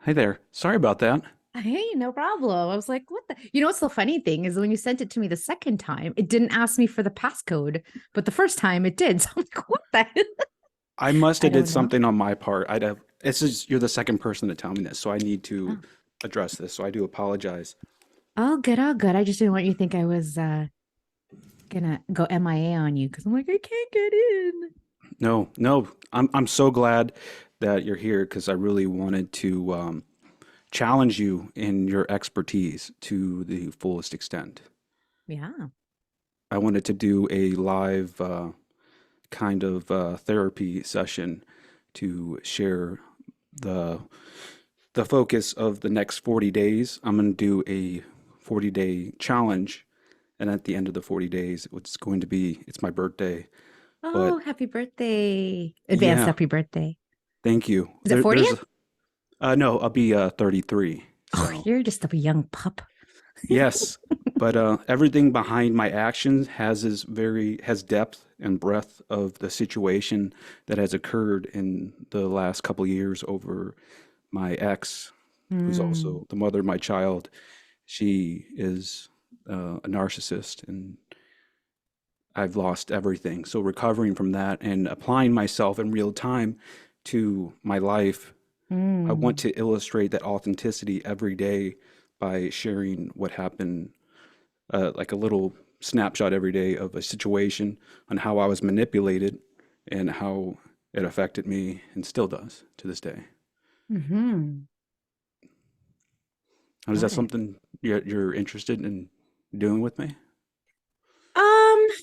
Hi there. Sorry about that. Hey, no problem. I was like, what the? What's the funny thing is when you sent it to me the second time, it didn't ask me for the passcode, but the first time it did. So I'm like, what the? I must I have did don't know. something on my part. I'd have, this is, you're the second person to tell me this, so I need to Oh, address this. So I do apologize. all good, all good. I just didn't want you to think I was gonna go MIA on you because I'm like, I can't get in. No, no, I'm so glad that you're here because I really wanted to challenge you in your expertise to the fullest extent. Yeah. I wanted to do a live kind of therapy session to share the the focus of the next 40 days. I'm going to do a 40-day challenge. And at the end of the 40 days, it's going to be, it's my birthday. But Oh, happy birthday. Advanced yeah, happy birthday. thank you. Is it 40th? No, I'll be 33. Oh, So you're just a young pup. yes, but everything behind my actions has depth and breadth of the situation that has occurred in the last couple years over my ex, who's Hmm. also the mother of my child. She is a narcissist, and I've lost everything. So recovering from that and applying myself in real time to my life, I want Hmm. to illustrate that authenticity every day by sharing what happened, like a little snapshot every day of a situation on how I was manipulated and how it affected me and still does to this day. Hmm. Is that Got it. something you're interested in doing with me?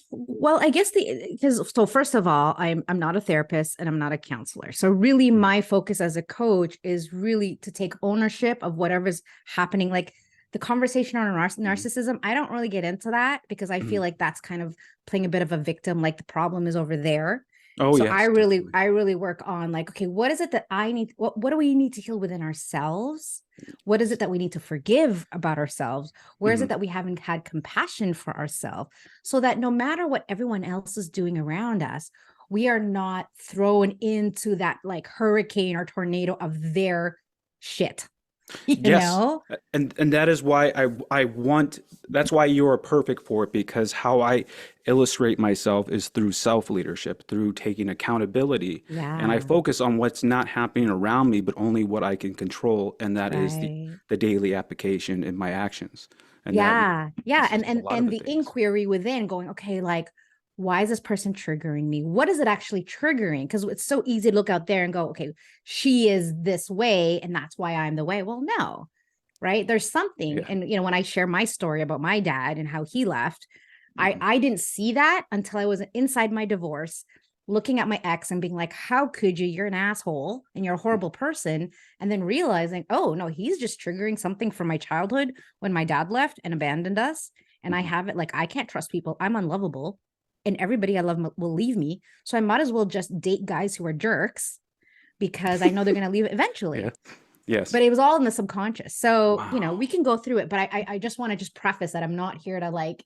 Well, I guess the because so first of all, I'm not a therapist and I'm not a counselor. So really Mm, my focus as a coach is really to take ownership of whatever's happening. Like the conversation on mm, narcissism, I don't really get into that because I feel mm. like that's kind of playing a bit of a victim, like the problem is over there. Oh, So I yes, really, definitely. I really work on like, okay, what is it that I need? What do we need to heal within ourselves? What is it that we need to forgive about ourselves? Where is it Hmm. that we haven't had compassion for ourselves? So that no matter what everyone else is doing around us, we are not thrown into that like hurricane or tornado of their shit, you Yes, know? and that is why I want that's why you are perfect for it because how I illustrate myself is through self-leadership, through taking accountability, and I Yeah, focus on what's not happening around me, but only what I can control, and that is right. the daily application in my actions, and that Yeah. Yeah. encompasses a lot of And the the things. inquiry within going, okay, like, why is this person triggering me? What is it actually triggering? Because it's so easy to look out there and go, okay, she is this way, and that's why I'm the way. Well, no, right? There's something. Yeah. And when I share my story about my dad and how he left, Hmm. I didn't see that until I was inside my divorce, looking at my ex and being like, how could you? You're an asshole and you're a horrible person. And then realizing, oh no, he's just triggering something from my childhood when my dad left and abandoned us. And I Hmm. have it like I can't trust people. I'm unlovable. And everybody I love will leave me. So I might as well just date guys who are jerks because I know they're gonna leave Yeah. eventually. Yes. But it was all in the subconscious. So, Wow. we can go through it, but I just want to just preface that I'm not here to like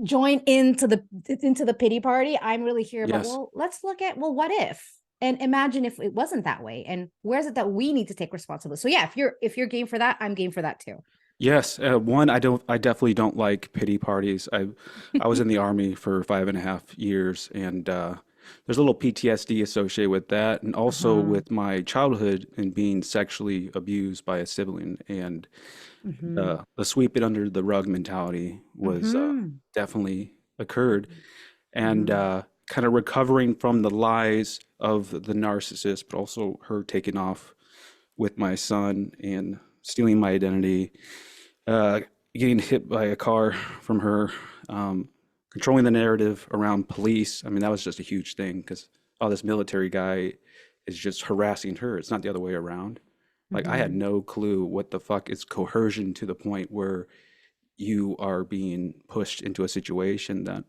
join into the pity party. I'm really here about, Yes. well, let's look at, well, what if? And imagine if it wasn't that way. And where's it that we need to take responsibility? So yeah, if you're game for that, I'm game for that too. Yes, one, I definitely don't like pity parties. I was in the army for 5.5 years, and there's a little PTSD associated with that, and also Uh-huh. with my childhood and being sexually abused by a sibling, and Mm-hmm. the sweep it under the rug mentality was Mm-hmm. definitely occurred, and Mm-hmm. kind of recovering from the lies of the narcissist, but also her taking off with my son and stealing my identity, uh, getting hit by a car from her, um, controlling the narrative around police. I mean, that was just a huge thing because oh, this military guy is just harassing her. It's not the other way around. Like I had Mm-hmm. no clue what the fuck is coercion to the point where you are being pushed into a situation that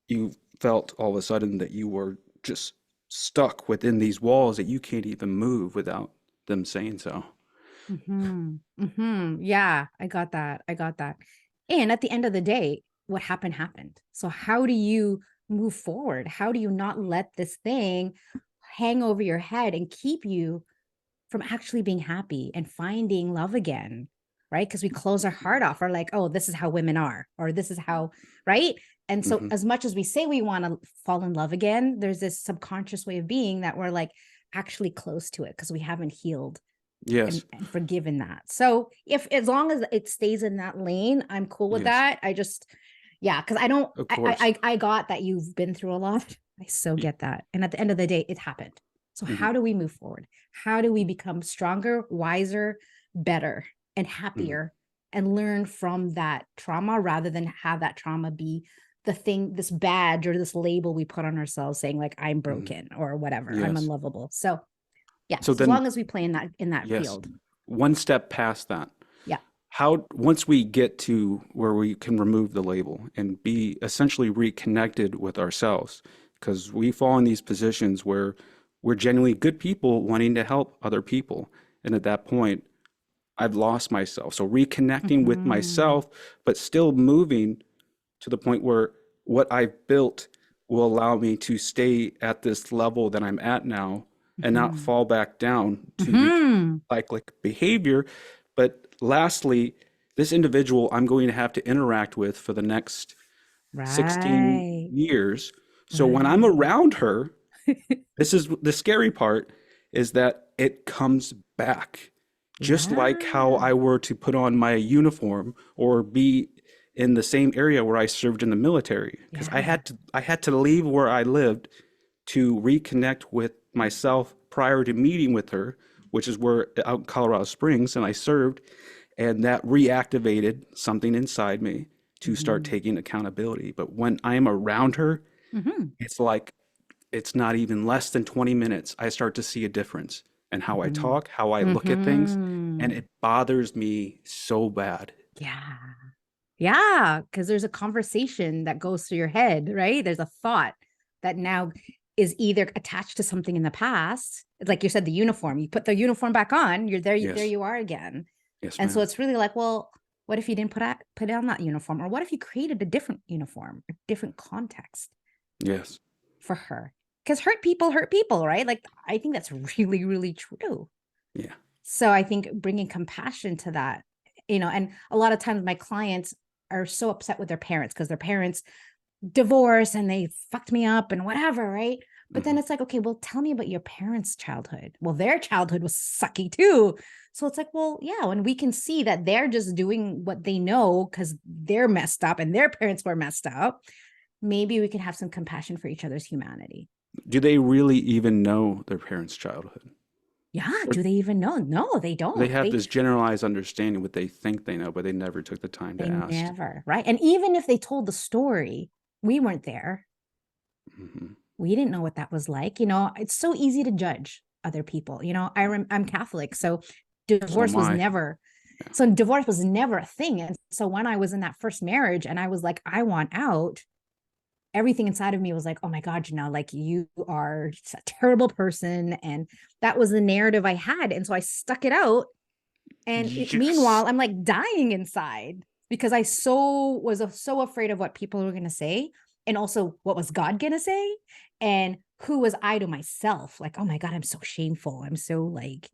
you felt all of a sudden that you were just stuck within these walls that you can't even move without them saying so. Mm-hmm. Mm-hmm. Yeah, I got that. I got that. And at the end of the day, what happened happened. So how do you move forward? How do you not let this thing hang over your head and keep you from actually being happy and finding love again, right? Because we close our heart off, or like, oh, this is how women are, or this is how, right? And so, Hmm. as much as we say we want to fall in love again, there's this subconscious way of being that we're like actually close to it because we haven't healed Yes. and forgiven that. So, if as long as it stays in that lane, I'm cool with Yes. that. I just, yeah, because I don't, Of course. I got that you've been through a lot. I so get that. And at the end of the day, it happened. So, Hmm. how do we move forward? How do we become stronger, wiser, better, and Hmm. happier, and learn from that trauma rather than have that trauma be the thing, this badge or this label we put on ourselves saying, like, I'm Hmm. broken or whatever, I'm Yes. unlovable. So, yeah, So so as then, long as we play in that yes, field. one step past that. Yeah. How, once we get to where we can remove the label and be essentially reconnected with ourselves, because we fall in these positions where we're genuinely good people wanting to help other people. And at that point, I've lost myself. So reconnecting with Mhm. myself, but still moving to the point where what I've built will allow me to stay at this level that I'm at now and not Mhm. fall back down to Mhm. cyclic behavior. But lastly, this individual I'm going to have to interact with for the next 16 Right. years. So when I'm Right. around her, this is the scary part, is that it comes back. Just like how Yeah. I were to put on my uniform or be in the same area where I served in the military, because Yeah. I had to leave where I lived to reconnect with myself prior to meeting with her, which is where out in Colorado Springs, and I served, and that reactivated something inside me to start Mhm. taking accountability. But when I'm around her, Mhm. it's like it's not even less than 20 minutes. I start to see a difference in how I Mhm. talk, how I look at things, and Mhm. it bothers me so bad. Yeah. Yeah, because there's a conversation that goes through your head, right? There's a thought that now is either attached to something in the past. It's like you said, the uniform. You put the uniform back on, you're there, there Yes. you are again. Yes, And so ma'am. it's really like, well, what if you didn't put on that uniform? Or what if you created a different uniform, a different context Yes. for her? Because hurt people, right? Like, I think that's really, really true. Yeah. So I think bringing compassion to that, and a lot of times my clients are so upset with their parents because their parents divorced and they fucked me up and whatever, right? But then Hmm. it's like, okay, well, tell me about your parents' childhood. Well, their childhood was sucky too. So it's like, well, yeah, when we can see that they're just doing what they know because they're messed up and their parents were messed up, maybe we can have some compassion for each other's humanity. Do they really even know their parents' childhood? Yeah, Or do they even know? No, they they don't. have this generalized understanding what they think they know, but they never took the time to They ask. never, right? And even if they told the story, we weren't there. Hmm. We didn't know what that was like. It's so easy to judge other people. I'm Catholic, so So am divorce was I. never Yeah. so divorce was never a thing. And so when I was in that first marriage and I was like, I want out, everything inside of me was like, oh my God, like you are just a terrible person. And that was the narrative I had. And so I stuck it out. And Yes. meanwhile, I'm like dying inside because I was so afraid of what people were going to say, and also what was God going to say, and who was I to myself? Like, oh my God, I'm so shameful. I'm so like,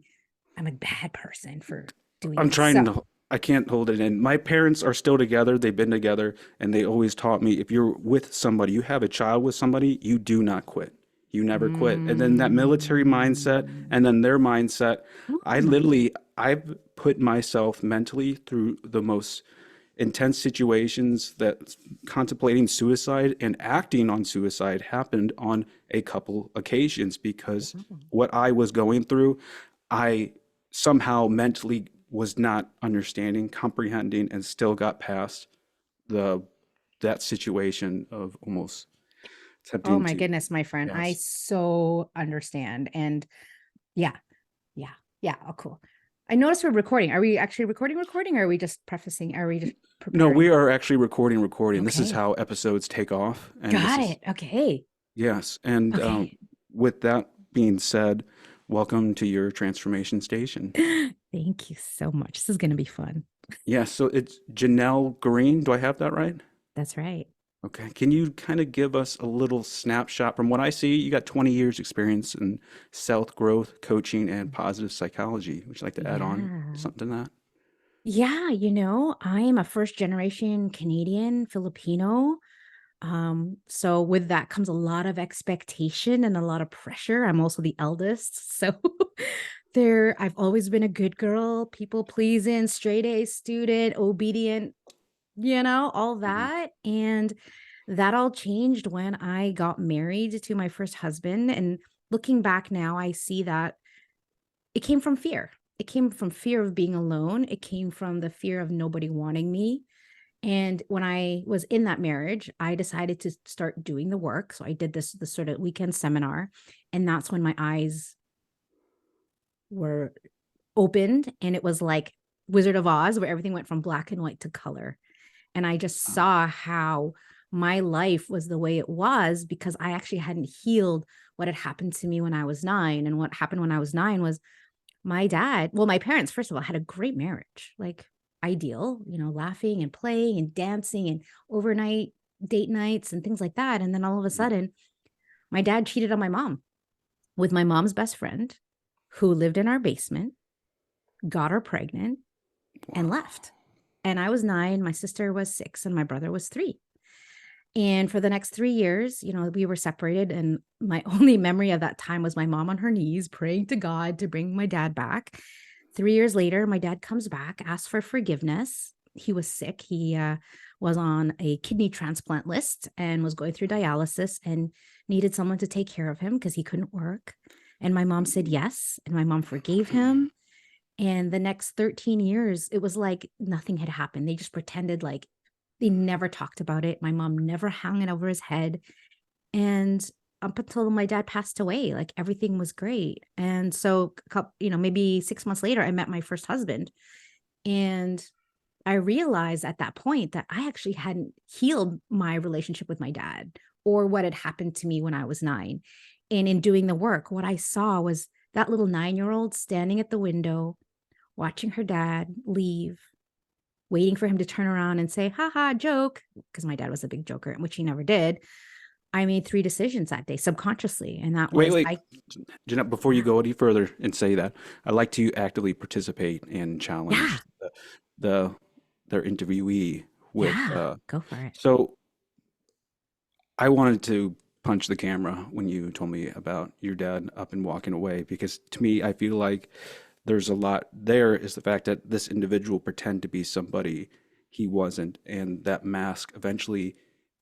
I'm a bad person for doing I'm this. So, trying to, I can't hold it in. My parents are still together. They've been together, and they always taught me if you're with somebody, you have a child with somebody, you do not quit. You never quit. And then that military mindset mm, and then their mindset, I mm, literally, I've put myself mentally through the most intense situations that contemplating suicide and acting on suicide happened on a couple occasions because what I was going through, I somehow mentally was not understanding, comprehending, and still got past the that situation of almost oh attempting my to goodness, my friend, I yes. so understand. And yeah, yeah, yeah. Oh, cool. I noticed we're recording. Are we actually recording? Or are we just prefacing? Are we just No, we preparing? are actually recording. This is Okay. how episodes take off, and this Got is it. Okay. yes. And Okay. with that being said, welcome to your transformation station. Thank you so much. This is going to be fun. Yes, so it's Jeanell Greene. Do I have that right? That's right. Okay. Can you kind of give us a little snapshot from what I see? You got 20 years experience in self growth, coaching, and positive psychology. Would you like to add on Yeah. something to that? Yeah, I am a first generation Canadian Filipino. So with that comes a lot of expectation and a lot of pressure. I'm also the eldest. So I've always been a good girl, people pleasing, straight A student, obedient, all Mhm. that. And that all changed when I got married to my first husband. And looking back now, I see that it came from fear. It came from fear of being alone. It came from the fear of nobody wanting me. And when I was in that marriage, I decided to start doing the work. So I did this sort of weekend seminar, and that's when my eyes were opened, and it was like Wizard of Oz, where everything went from black and white to color. And I just Uh, saw how my life was the way it was because I actually hadn't healed what had happened to me when I was 9. And what happened when I was 9 was my parents, first of all, had a great marriage, like ideal, laughing and playing and dancing and overnight date nights and things like that. And then all of a mhm. sudden, my dad cheated on my mom with my mom's best friend who lived in our basement, got her pregnant, and Wow. left. And I was 9, my sister was 6, and my brother was 3. And for the next 3 years, we were separated. And my only memory of that time was my mom on her knees praying to God to bring my dad back. 3 years later, my dad comes back, asks for forgiveness. He was sick. He was on a kidney transplant list and was going through dialysis and needed someone to take care of him because he couldn't work. And my mom said yes. And my mom forgave him. And the next 13 years, it was like nothing had happened. They just pretended like they never talked about it. My mom never hung it over his head. And up until my dad passed away, like everything was great. And so, maybe 6 months later, I met my first husband. And I realized at that point that I actually hadn't healed my relationship with my dad or what had happened to me when I was 9. And in doing the work, what I saw was that little 9-year-old standing at the window, watching her dad leave, waiting for him to turn around and say, "Ha ha, joke," because my dad was a big joker, which he never did. I made 3 decisions that day subconsciously, and that Wait, was wait, Jeanette, before you yeah, go any further and say that, I'd like to actively participate and yeah, challenge the their interviewee with yeah, go for it. so I wanted to punch the camera when you told me about your dad up and walking away because to me I feel like there's a lot there is the fact that this individual pretended to be somebody he wasn't, and that mask eventually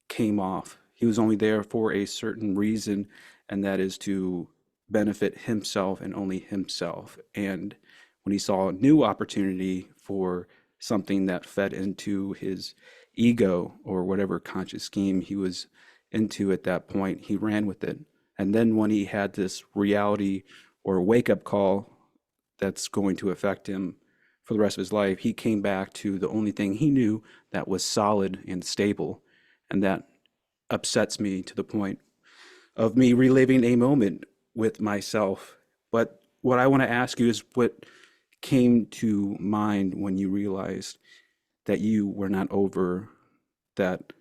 came off. He was only there for a certain reason, and that is to benefit himself and only himself. And when he saw a new opportunity for something that fed into his ego or whatever conscious scheme he was into at that point, he ran with it. And then when he had this reality or wake up call that's going to affect him for the rest of his life, he came back to the only thing he knew that was solid and stable. And that upsets me to the point of me reliving a moment with myself. But what I want to ask you is what came to mind when you realized that you were not over that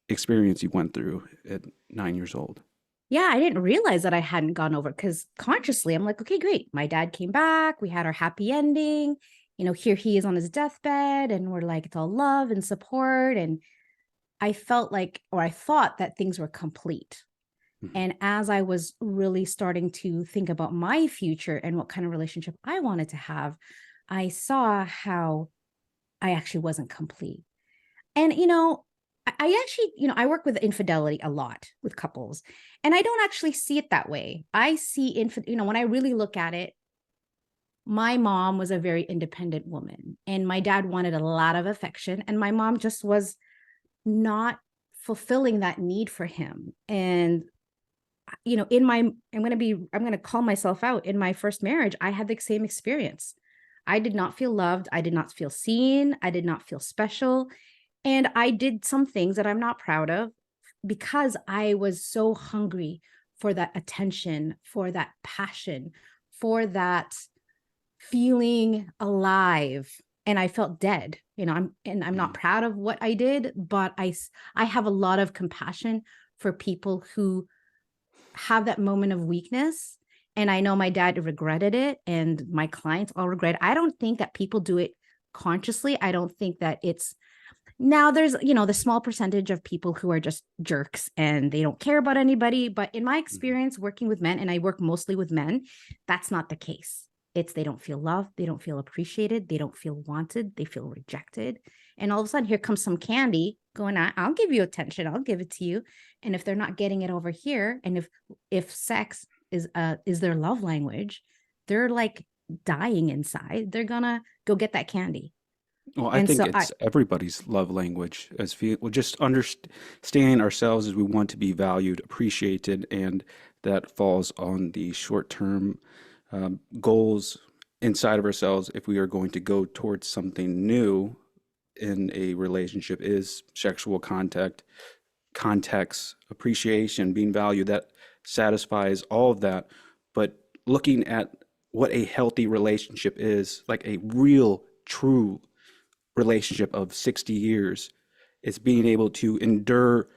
experience you went through at 9 years old? Yeah, I didn't realize that I hadn't gone over because consciously I'm like, okay, great. My dad came back. We had our happy ending. Here he is on his deathbed, and we're like, it's all love and support. And I felt like, or I thought that things were complete. Mhm. And as I was really starting to think about my future and what kind of relationship I wanted to have, I saw how I actually wasn't complete. And, I actually, I work with infidelity a lot with couples, and I don't actually see it that way. I see, when I really look at it, my mom was a very independent woman, and my dad wanted a lot of affection, and my mom just was not fulfilling that need for him. And I'm going to call myself out. In my first marriage, I had the same experience. I did not feel loved. I did not feel seen. I did not feel special. And I did some things that I'm not proud of because I was so hungry for that attention, for that passion, for that feeling alive. And I felt dead. I'm not Mhm. proud of what I did, but I have a lot of compassion for people who have that moment of weakness. And I know my dad regretted it, and my clients all regret it. I don't think that people do it consciously. I don't think that it's now there's, the small percentage of people who are just jerks and they don't care about anybody. But in my Mhm. experience working with men, and I work mostly with men, that's not the case. It's they don't feel loved, they don't feel appreciated, they don't feel wanted, they feel rejected. And all of a sudden, here comes some candy going on. I'll give you attention, I'll give it to you. And if they're not getting it over here, and if sex is their love language, they're like dying inside. They're gonna go get that candy. Well, I And think so I it's everybody's love language as well, just understanding ourselves as we want to be valued, appreciated, and that falls on the short-term goals inside of ourselves if we are going to go towards something new in a relationship is sexual context, appreciation, being valued, that satisfies all of that. But looking at what a healthy relationship is, like a real, true relationship of 60 years, it's being able to endure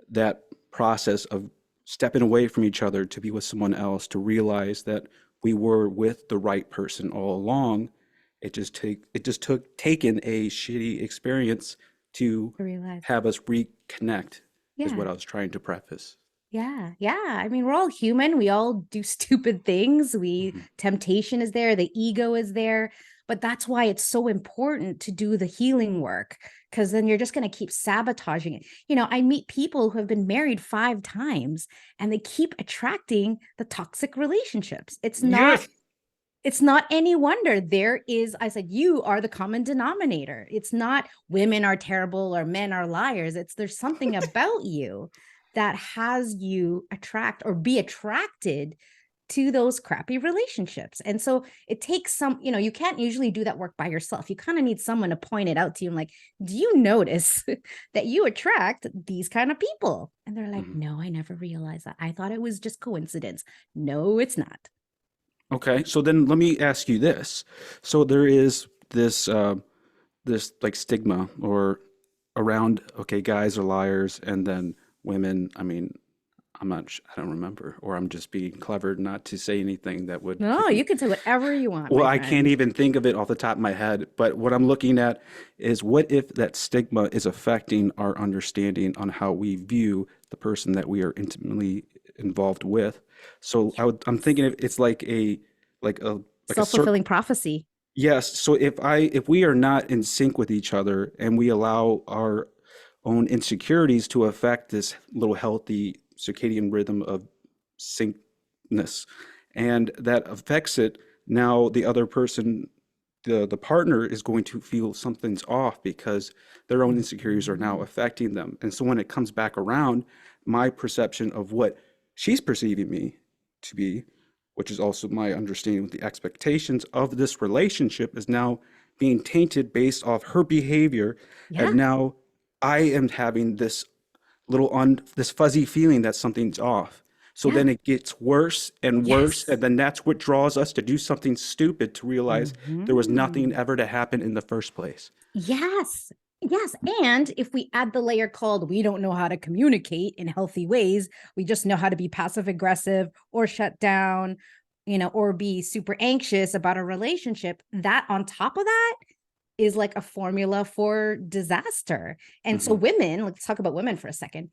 that process of stepping away from each other to be with someone else, to realize that we were with the right person all along. It just took taking a shitty experience to realize, have us reconnect, is yeah, what I was trying to preface. yeah, yeah. I mean, we're all human. We all do stupid things. Mhm. Temptation is there, the ego is there. But that's why it's so important to do the healing work, because then you're just going to keep sabotaging it. I meet people who have been married 5 times and they keep attracting the toxic relationships. Yes. It's not any wonder. I said, you are the common denominator. It's not women are terrible or men are liars. There's something about you that has you attract or be attracted to those crappy relationships. And so it takes you can't usually do that work by yourself. You kind of need someone to point it out to you and like, do you notice that you attract these kind of people? And they're like, Mhm. no, I never realized that. I thought it was just coincidence. No, it's not. Okay, so then let me ask you this. So there is this like stigma or around, okay, guys are liars, and then women, I mean, I don't remember, or I'm just being clever not to say anything that would No, you can say whatever you want, well, my I can't friend. even think of it off the top of my head, but what I'm looking at is what if that stigma is affecting our understanding on how we view the person that we are intimately involved with. So I'm thinking it's like a like a circle. Self-fulfilling prophecy. Yes. So if we are not in sync with each other and we allow our own insecurities to affect this little healthy circadian rhythm of syncness, and that affects it, now the other person, the partner is going to feel something's off because their own insecurities are now Mhm. affecting them. And so when it comes back around, my perception of what she's perceiving me to be, which is also my understanding with the expectations of this relationship, is now being tainted based off her behavior. And Yeah. now I am having this fuzzy feeling that something's off. So Yeah. then it gets worse and worse, Yes. and then that's what draws us to do something stupid, to realize there was nothing Mhm. ever to happen in the first place. Yes. Yes. And if we add the layer called we don't know how to communicate in healthy ways, we just know how to be passive aggressive or shut down, or be super anxious about a relationship, that on top of that is like a formula for disaster. And so Hmm. women, let's talk about women for a second.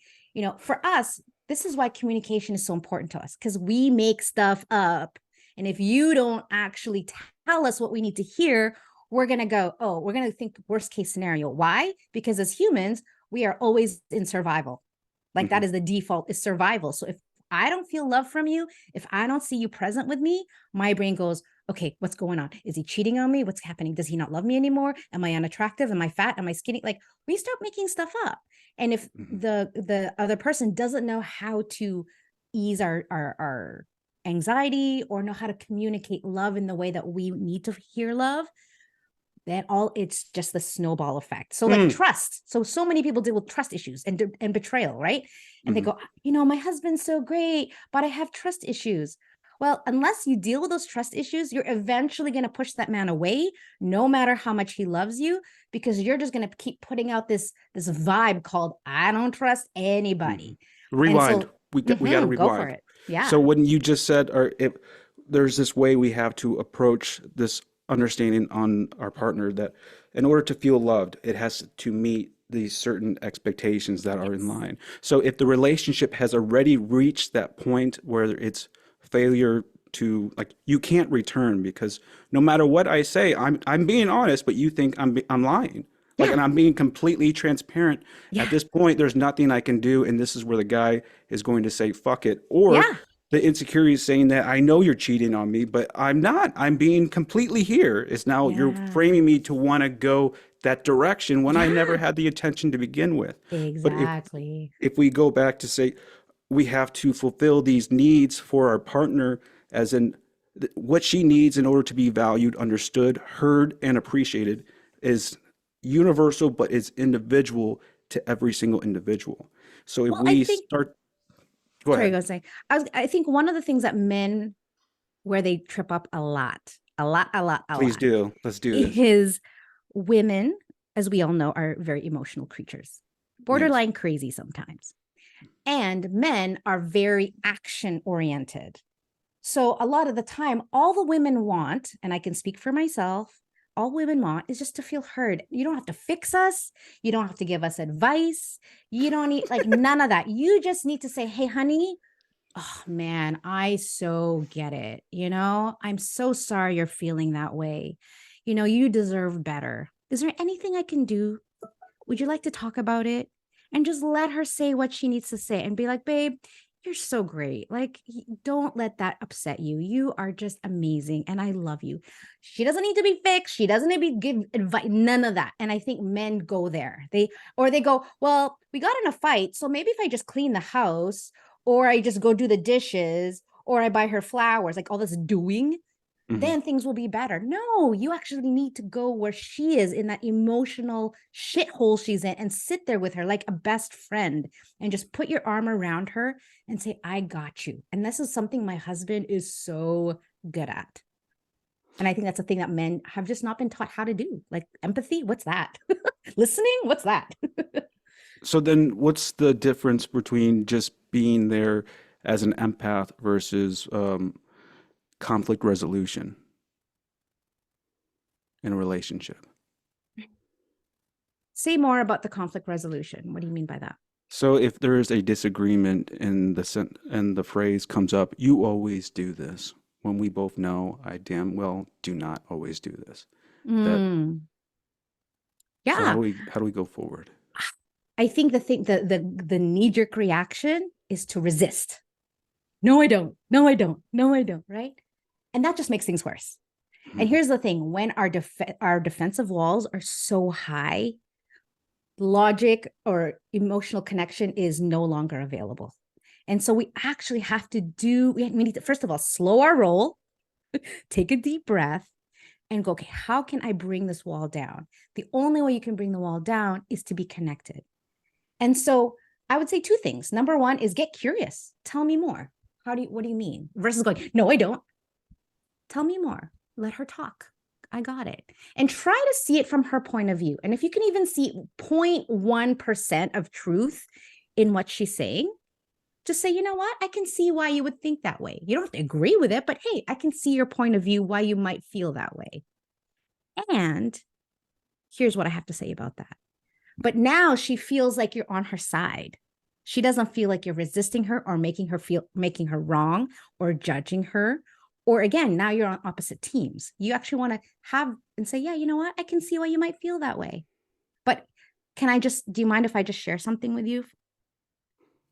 For us, this is why communication is so important to us, because we make stuff up. And if you don't actually tell us what we need to hear, we're going to go, oh, we're going to think worst case scenario. Why? Because as humans, we are always in survival. Like Hmm. that is the default, is survival. So if I don't feel love from you, if I don't see you present with me, my brain goes, okay, what's going on? Is he cheating on me? What's happening? Does he not love me anymore? Am I unattractive? Am I fat? Am I skinny? Like we start making stuff up. And if Hmm. the other person doesn't know how to ease our anxiety or know how to communicate love in the way that we need to hear love, that all it's just the snowball effect. So like Mm. trust. So many people deal with trust issues and betrayal, right? And they Hmm. go, my husband's so great, but I have trust issues. Well, unless you deal with those trust issues, you're eventually going to push that man away, no matter how much he loves you, because you're just going to keep putting out this vibe called "I don't trust Mhm. anybody." And Rewind. so, We got to go for rewind. it. Yeah, So when you just said, or if there's this way we have to approach this understanding on our partner that in order to feel loved, it has to meet these certain expectations that are in yes, line. So if the relationship has already reached that point where it's failure to like you can't return because no matter what I say, I'm being honest, but you think I'm lying. Like, yeah, and I'm being completely transparent. At yeah, this point, there's nothing I can do, and this is where the guy is going to say, fuck it. Or yeah, the insecurity is saying that I know you're cheating on me, but I'm not. I'm being completely here. It's now you're framing me to yes, want to go that direction when I never yeah, had the intention to begin with. But exactly. if we go back to say we have to fulfill these needs for our partner, as in what she needs in order to be valued, understood, heard, and appreciated, is universal, but is individual to every single individual. So if Well, I we think, start, go sorry, I ahead. was saying, I think one of the things that men where they trip up a lot, a Please lot, do. Let's do this. is women, as we all know, are very emotional creatures, Yes. borderline crazy sometimes. And men are very action oriented. So a lot of the time, all the women want, and I can speak for myself, all women want is just to feel heard. You don't have to fix us. You don't have to give us advice. You don't need like none of that. You just need to say, hey, honey, oh man, I so get it. I'm so sorry you're feeling that way. You deserve better. Is there anything I can do? Would you like to talk about it? And just let her say what she needs to say and be like, babe, you're so great. Like, don't let that upset you. You are just amazing. And I love you. She doesn't need to be fixed. She doesn't need to be give advice, none of that. And I think men go there. They go, well, we got in a fight. So maybe if I just clean the house or I just go do the dishes or I buy her flowers, like all this doing, Mhm. then things will be better. No, you actually need to go where she is in that emotional shithole she's in and sit there with her like a best friend and just put your arm around her and say, I got you. And this is something my husband is so good at. And I think that's a thing that men have just not been taught how to do. Like empathy, what's that? Listening, what's that? So then what's the difference between just being there as an empath versus conflict resolution in a relationship? Say more about the conflict resolution. What do you mean by that? So if there is a disagreement and the phrase comes up, you always do this, when we both know I damn well do not always do this. That Mm, so yeah. how do we go forward? I think the knee-jerk reaction is to resist. No, I don't. No, I don't. No, I don't. Right. And that just makes things worse. And Mhm. here's the thing, when our defensive walls are so high, logic or emotional connection is no longer available. And so we actually have to we need to, first of all, slow our roll, take a deep breath, and go, okay, how can I bring this wall down? The only way you can bring the wall down is to be connected. And so I would say two things. Number one is get curious. Tell me more. What do you mean? Versus going, no, I don't. Tell me more. Let her talk. I got it. And try to see it from her point of view. And if you can even see 0.1% of truth in what she's saying, just say, you know what? I can see why you would think that way. You don't have to agree with it, but hey, I can see your point of view, why you might feel that way. And here's what I have to say about that. But now she feels like you're on her side. She doesn't feel like you're resisting her or making her wrong or judging her. Or again, now you're on opposite teams. You actually want to have and say, yeah, you know what? I can see why you might feel that way. But do you mind if I just share something with you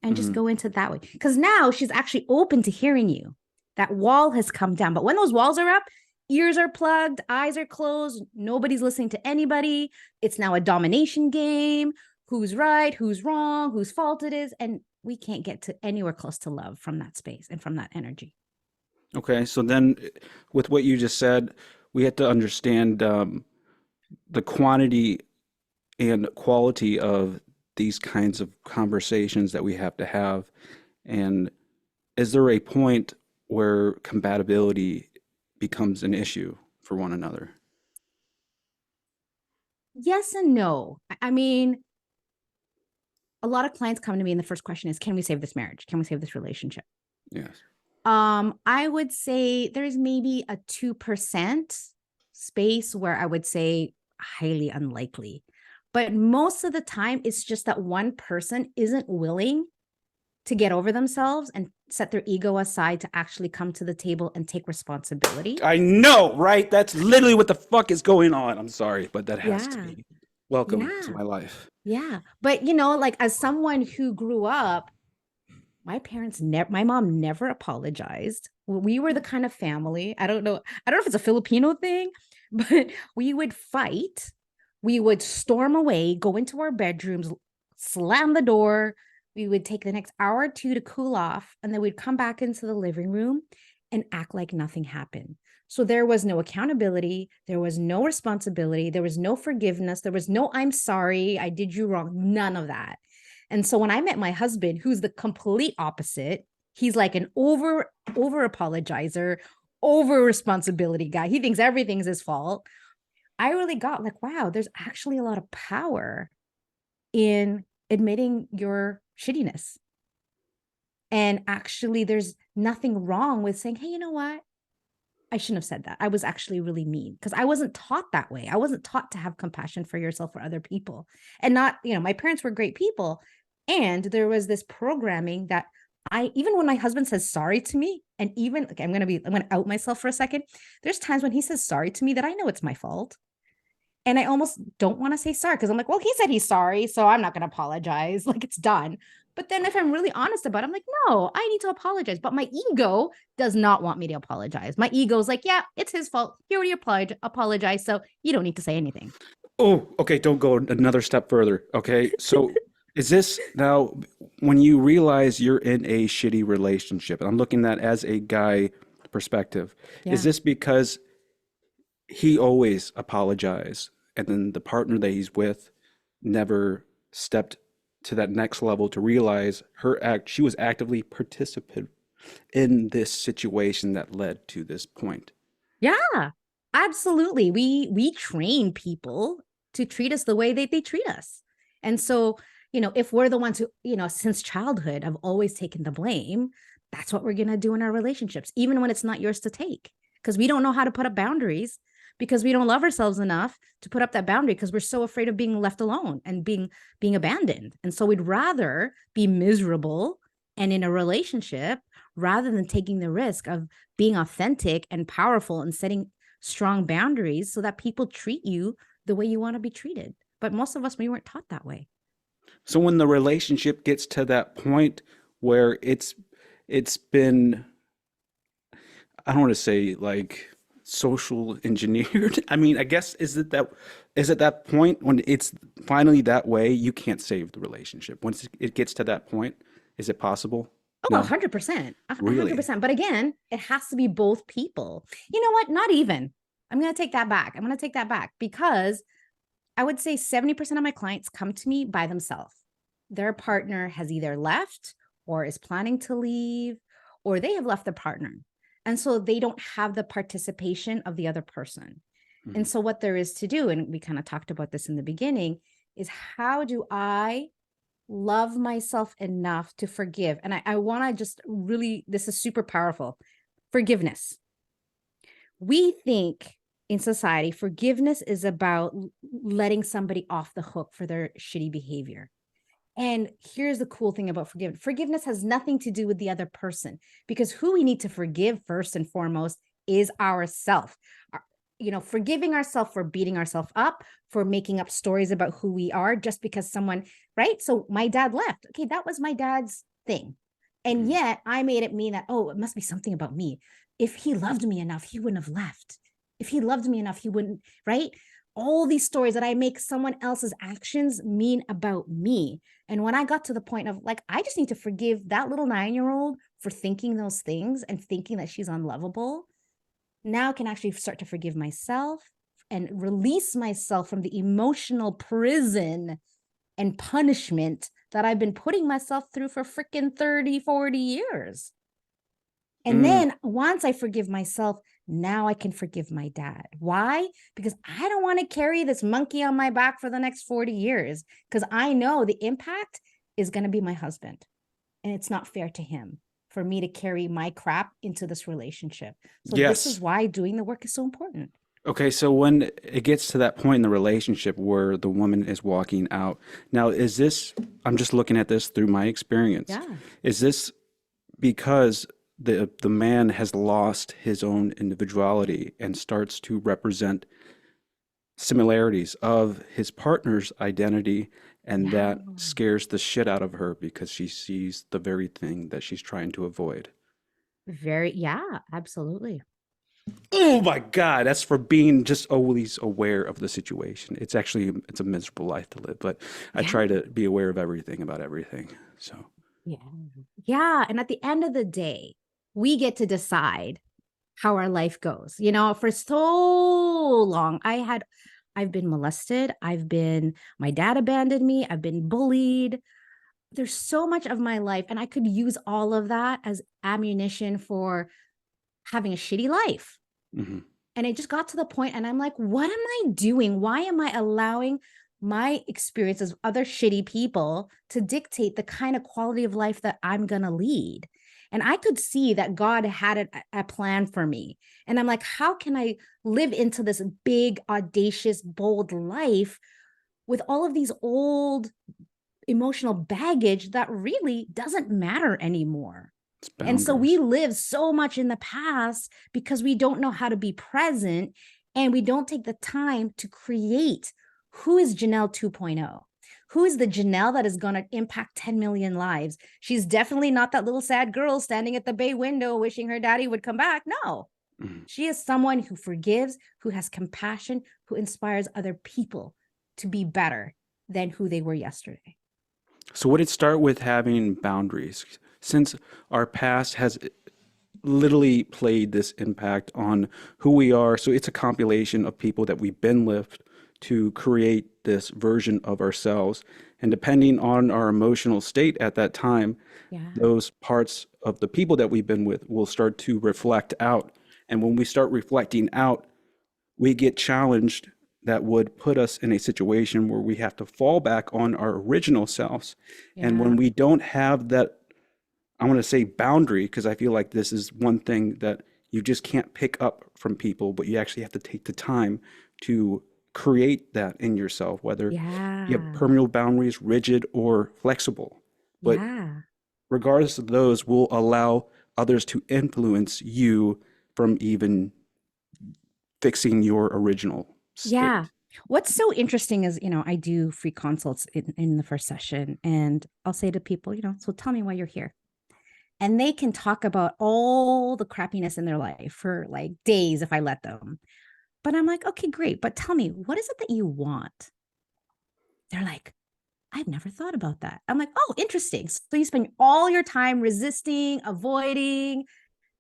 and just Mhm. go into that way? Because now she's actually open to hearing you. That wall has come down. But when those walls are up, ears are plugged, eyes are closed, nobody's listening to anybody. It's now a domination game. Who's right, who's wrong, whose fault it is. And we can't get to anywhere close to love from that space and from that energy. Okay, so then with what you just said, we have to understand the quantity and quality of these kinds of conversations that we have to have. And is there a point where compatibility becomes an issue for one another? Yes and no. I mean, a lot of clients come to me and the first question is, can we save this marriage? Can we save this relationship? Yes. I would say there's maybe a 2% space where I would say highly unlikely. But most of the time, it's just that one person isn't willing to get over themselves and set their ego aside to actually come to the table and take responsibility. I know, right? That's literally what the fuck is going on. I'm sorry, but that has to Yeah. be. Welcome to Yeah. my life. Yeah. But, you know, like as someone who grew up, my mom never apologized. We were the kind of family, I don't know if it's a Filipino thing, but we would fight. We would storm away, go into our bedrooms, slam the door. We would take the next hour or two to cool off, and then we'd come back into the living room and act like nothing happened. So there was no accountability, there was no responsibility, there was no forgiveness, there was no I'm sorry, I did you wrong, none of that. And so when I met my husband, who's the complete opposite, he's like an over apologizer, over responsibility guy. He thinks everything's his fault. I really got like, wow, there's actually a lot of power in admitting your shittiness. And actually, there's nothing wrong with saying, hey, you know what? I shouldn't have said that. I was actually really mean because I wasn't taught that way. I wasn't taught to have compassion for yourself or other people. And not, you know, my parents were great people. And there was this programming that even when my husband says sorry to me, and even, okay, I'm going to out myself for a second. There's times when he says sorry to me that I know it's my fault. And I almost don't want to say sorry because I'm like, well, he said he's sorry, so I'm not going to apologize. Like it's done. But then if I'm really honest about it, I'm like, no, I need to apologize. But my ego does not want me to apologize. My ego's like, yeah, it's his fault. He already apologized, so you don't need to say anything. Oh, okay. Don't go another step further. Okay. So, is this now when you realize you're in a shitty relationship, and I'm looking at as a guy perspective, is Yeah. this because he always apologized and then the partner that he's with never stepped to that next level to realize she was actively participant in this situation that led to this point? Yeah, absolutely. We train people to treat us the way they treat us. And so, you know, if we're the ones who, you know, since childhood have always taken the blame, that's what we're going to do in our relationships, even when it's not yours to take, because we don't know how to put up boundaries because we don't love ourselves enough to put up that boundary because we're so afraid of being left alone and being abandoned. And so we'd rather be miserable and in a relationship rather than taking the risk of being authentic and powerful and setting strong boundaries so that people treat you the way you want to be treated. But most of us, we weren't taught that way. So when the relationship gets to that point where it's been, I don't want to say like social engineered. I mean, I guess is it that point when it's finally that way, you can't save the relationship. Once it gets to that point, is it possible? Oh, No, 100%. A hundred really. percent. But again, it has to be both people. You know what? Not even. I'm going to take that back. I'm going to take that back because I would say 70% of my clients come to me by themselves. Their partner has either left or is planning to leave, or they have left the partner. And so they don't have the participation of the other person. Mhm. And so what there is to do, and we kind of talked about this in the beginning, is how do I love myself enough to forgive? And I want to just really, this is super powerful. Forgiveness. We think in society, forgiveness is about letting somebody off the hook for their shitty behavior. And here's the cool thing about forgiveness. Forgiveness has nothing to do with the other person because who we need to forgive first and foremost is ourself. You know, forgiving ourselves for beating ourselves up, for making up stories about who we are just because someone, right? So my dad left. Okay, that was my dad's thing. And Mhm. yet I made it mean that, oh, it must be something about me. If he loved me enough, he wouldn't have left. If he loved me enough, he wouldn't, right? All these stories that I make someone else's actions mean about me. And when I got to the point of like, I just need to forgive that little 9-year-old for thinking those things and thinking that she's unlovable, now I can actually start to forgive myself and release myself from the emotional prison and punishment that I've been putting myself through for freaking 30, 40 years. And then once I forgive myself, now I can forgive my dad. Why? Because I don't want to carry this monkey on my back for the next 40 years, because I know the impact is going to be my husband. And it's not fair to him for me to carry my crap into this relationship. So this is Yes. why doing the work is so important. Okay, so when it gets to that point in the relationship where the woman is walking out, now is this, I'm just looking at this through my experience, Yeah. is this because the man has lost his own individuality and starts to represent similarities of his partner's identity, and Yeah. that scares the shit out of her because she sees the very thing that she's trying to avoid? Yeah, absolutely. Oh my God, that's for being just always aware of the situation. It's actually it's a miserable life to live, but I Yeah. try to be aware of everything about everything. So, Yeah. Yeah. And at the end of the day, we get to decide how our life goes. For so long, I've been molested. My dad abandoned me. I've been bullied. There's so much of my life, and I could use all of that as ammunition for having a shitty life. mhm. And it just got to the point, and I'm like, what am I doing? Why am I allowing my experiences of other shitty people to dictate the kind of quality of life that I'm going to lead? And I could see that God had a plan for me. And I'm like, how can I live into this big, audacious, bold life with all of these old emotional baggage that really doesn't matter anymore? It's And so we boundaries. live so much in the past because we don't know how to be present, and we don't take the time to create who is Jeanell 2.0. Who is the Jeanell that is going to impact 10 million lives? She's definitely not that little sad girl standing at the bay window wishing her daddy would come back. No, Mhm. she is someone who forgives, who has compassion, who inspires other people to be better than who they were yesterday. So would it start with having boundaries? Since our past has literally played this impact on who we are, so it's a compilation of people that we've been with to create this version of ourselves. And depending on our emotional state at that time, Yeah. those parts of the people that we've been with will start to reflect out. And when we start reflecting out, we get challenged that would put us in a situation where we have to fall back on our original selves. And Yeah. when we don't have that, I want to say boundary, because I feel like this is one thing that you just can't pick up from people, but you actually have to take the time to create that in yourself, whether you have Yeah. permeable boundaries, rigid or flexible. But Yeah. regardless of those, will allow others to influence you from even fixing your original Yeah. state. What's so interesting is, I do free consults in the first session, and I'll say to people, so tell me why you're here. And they can talk about all the crappiness in their life for like days if I let them. But I'm like, okay, great. But tell me, what is it that you want? They're like, I've never thought about that. I'm like, oh, interesting. So you spend all your time resisting, avoiding,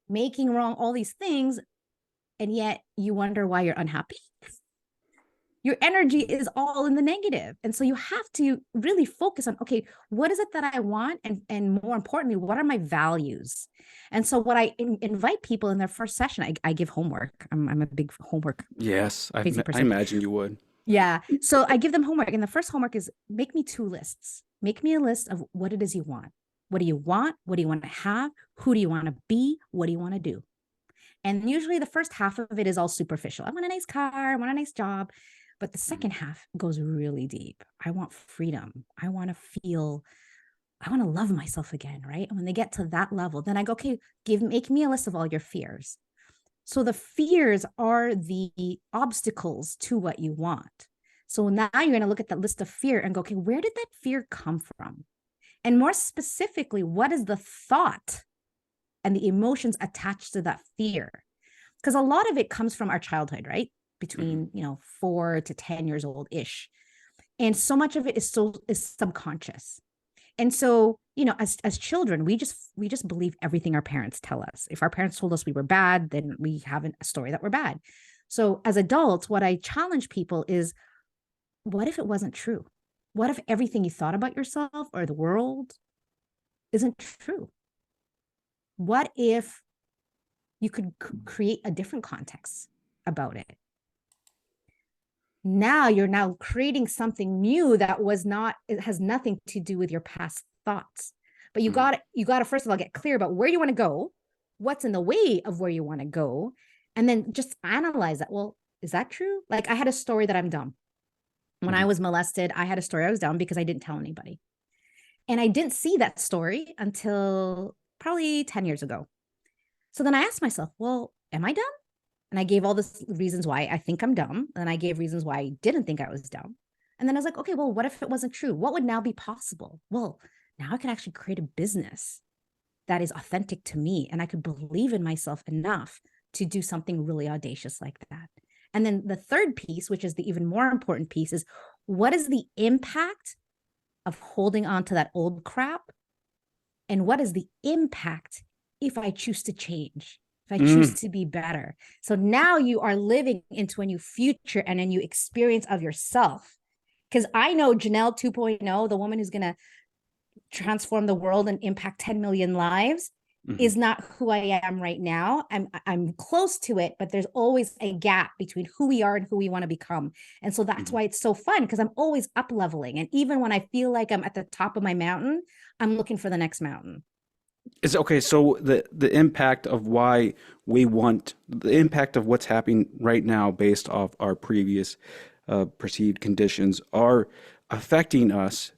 making wrong, all these things, and yet you wonder why you're unhappy. Your energy is all in the negative. And so you have to really focus on, okay, what is it that I want? And more importantly, what are my values? And so what I invite people in their first session, I give homework. I'm a big homework Yes, crazy I person. imagine you would. Yeah. So I give them homework. And the first homework is make me 2 lists. Make me a list of what it is you want. What do you want? What do you want to have? Who do you want to be? What do you want to do? And usually the first half of it is all superficial. I want a nice car. I want a nice job. But the second half goes really deep. I want freedom. I want to love myself again. Right. And when they get to that level, then I go, okay, make me a list of all your fears. So the fears are the obstacles to what you want. So now you're going to look at that list of fear and go, okay, where did that fear come from? And more specifically, what is the thought and the emotions attached to that fear? Because a lot of it comes from our childhood, right? Mhm. Between 4 to 10 years old ish, and so much of it is subconscious. And so as children, we just believe everything our parents tell us. If our parents told us we were bad, then we have a story that we're bad. So as adults, what I challenge people is, what if it wasn't true? What if everything you thought about yourself or the world isn't true? What if you could create a different context about it. Now you're now creating something new that was not, it has nothing to do with your past thoughts. But you got to first of all get clear about where you want to go, what's in the way of where you want to go, and then just analyze that. Well, is that true? Like, I had a story that I'm dumb. When I was molested, I had a story I was dumb because I didn't tell anybody. And I didn't see that story until probably 10 years ago. So then I asked myself, well, am I dumb? And I gave all the reasons why I think I'm dumb. And I gave reasons why I didn't think I was dumb. And then I was like, okay, well, what if it wasn't true? What would now be possible? Well, now I can actually create a business that is authentic to me. And I could believe in myself enough to do something really audacious like that. And then the third piece, which is the even more important piece, is what is the impact of holding on to that old crap? And what is the impact if I choose to change? If I choose to be better. So now you are living into a new future and a new experience of yourself. Because I know Jeanell 2.0, the woman who's going to transform the world and impact 10 million lives, is not who I am right now. I'm close to it, but there's always a gap between who we are and who we want to become. And so that's why it's so fun, because I'm always up leveling. And even when I feel like I'm at the top of my mountain, I'm looking for the next mountain. It's okay. So the impact of why we want the impact of what's happening right now based off our previous perceived conditions are affecting us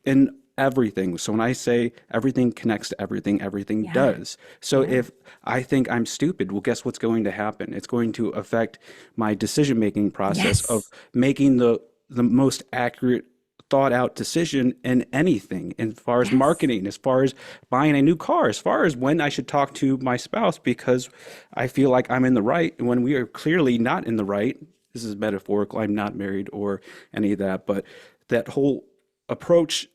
in everything. So when I say everything connects to everything, everything does. So if I think I'm stupid, well, guess what's going to happen? It's going to affect my decision-making process of making the most accurate thought out decision in anything, as far as marketing, as far as buying a new car, as far as when I should talk to my spouse because I feel like I'm in the right and when we are clearly not in the right. This is metaphorical. I'm not married or any of that, but that whole approach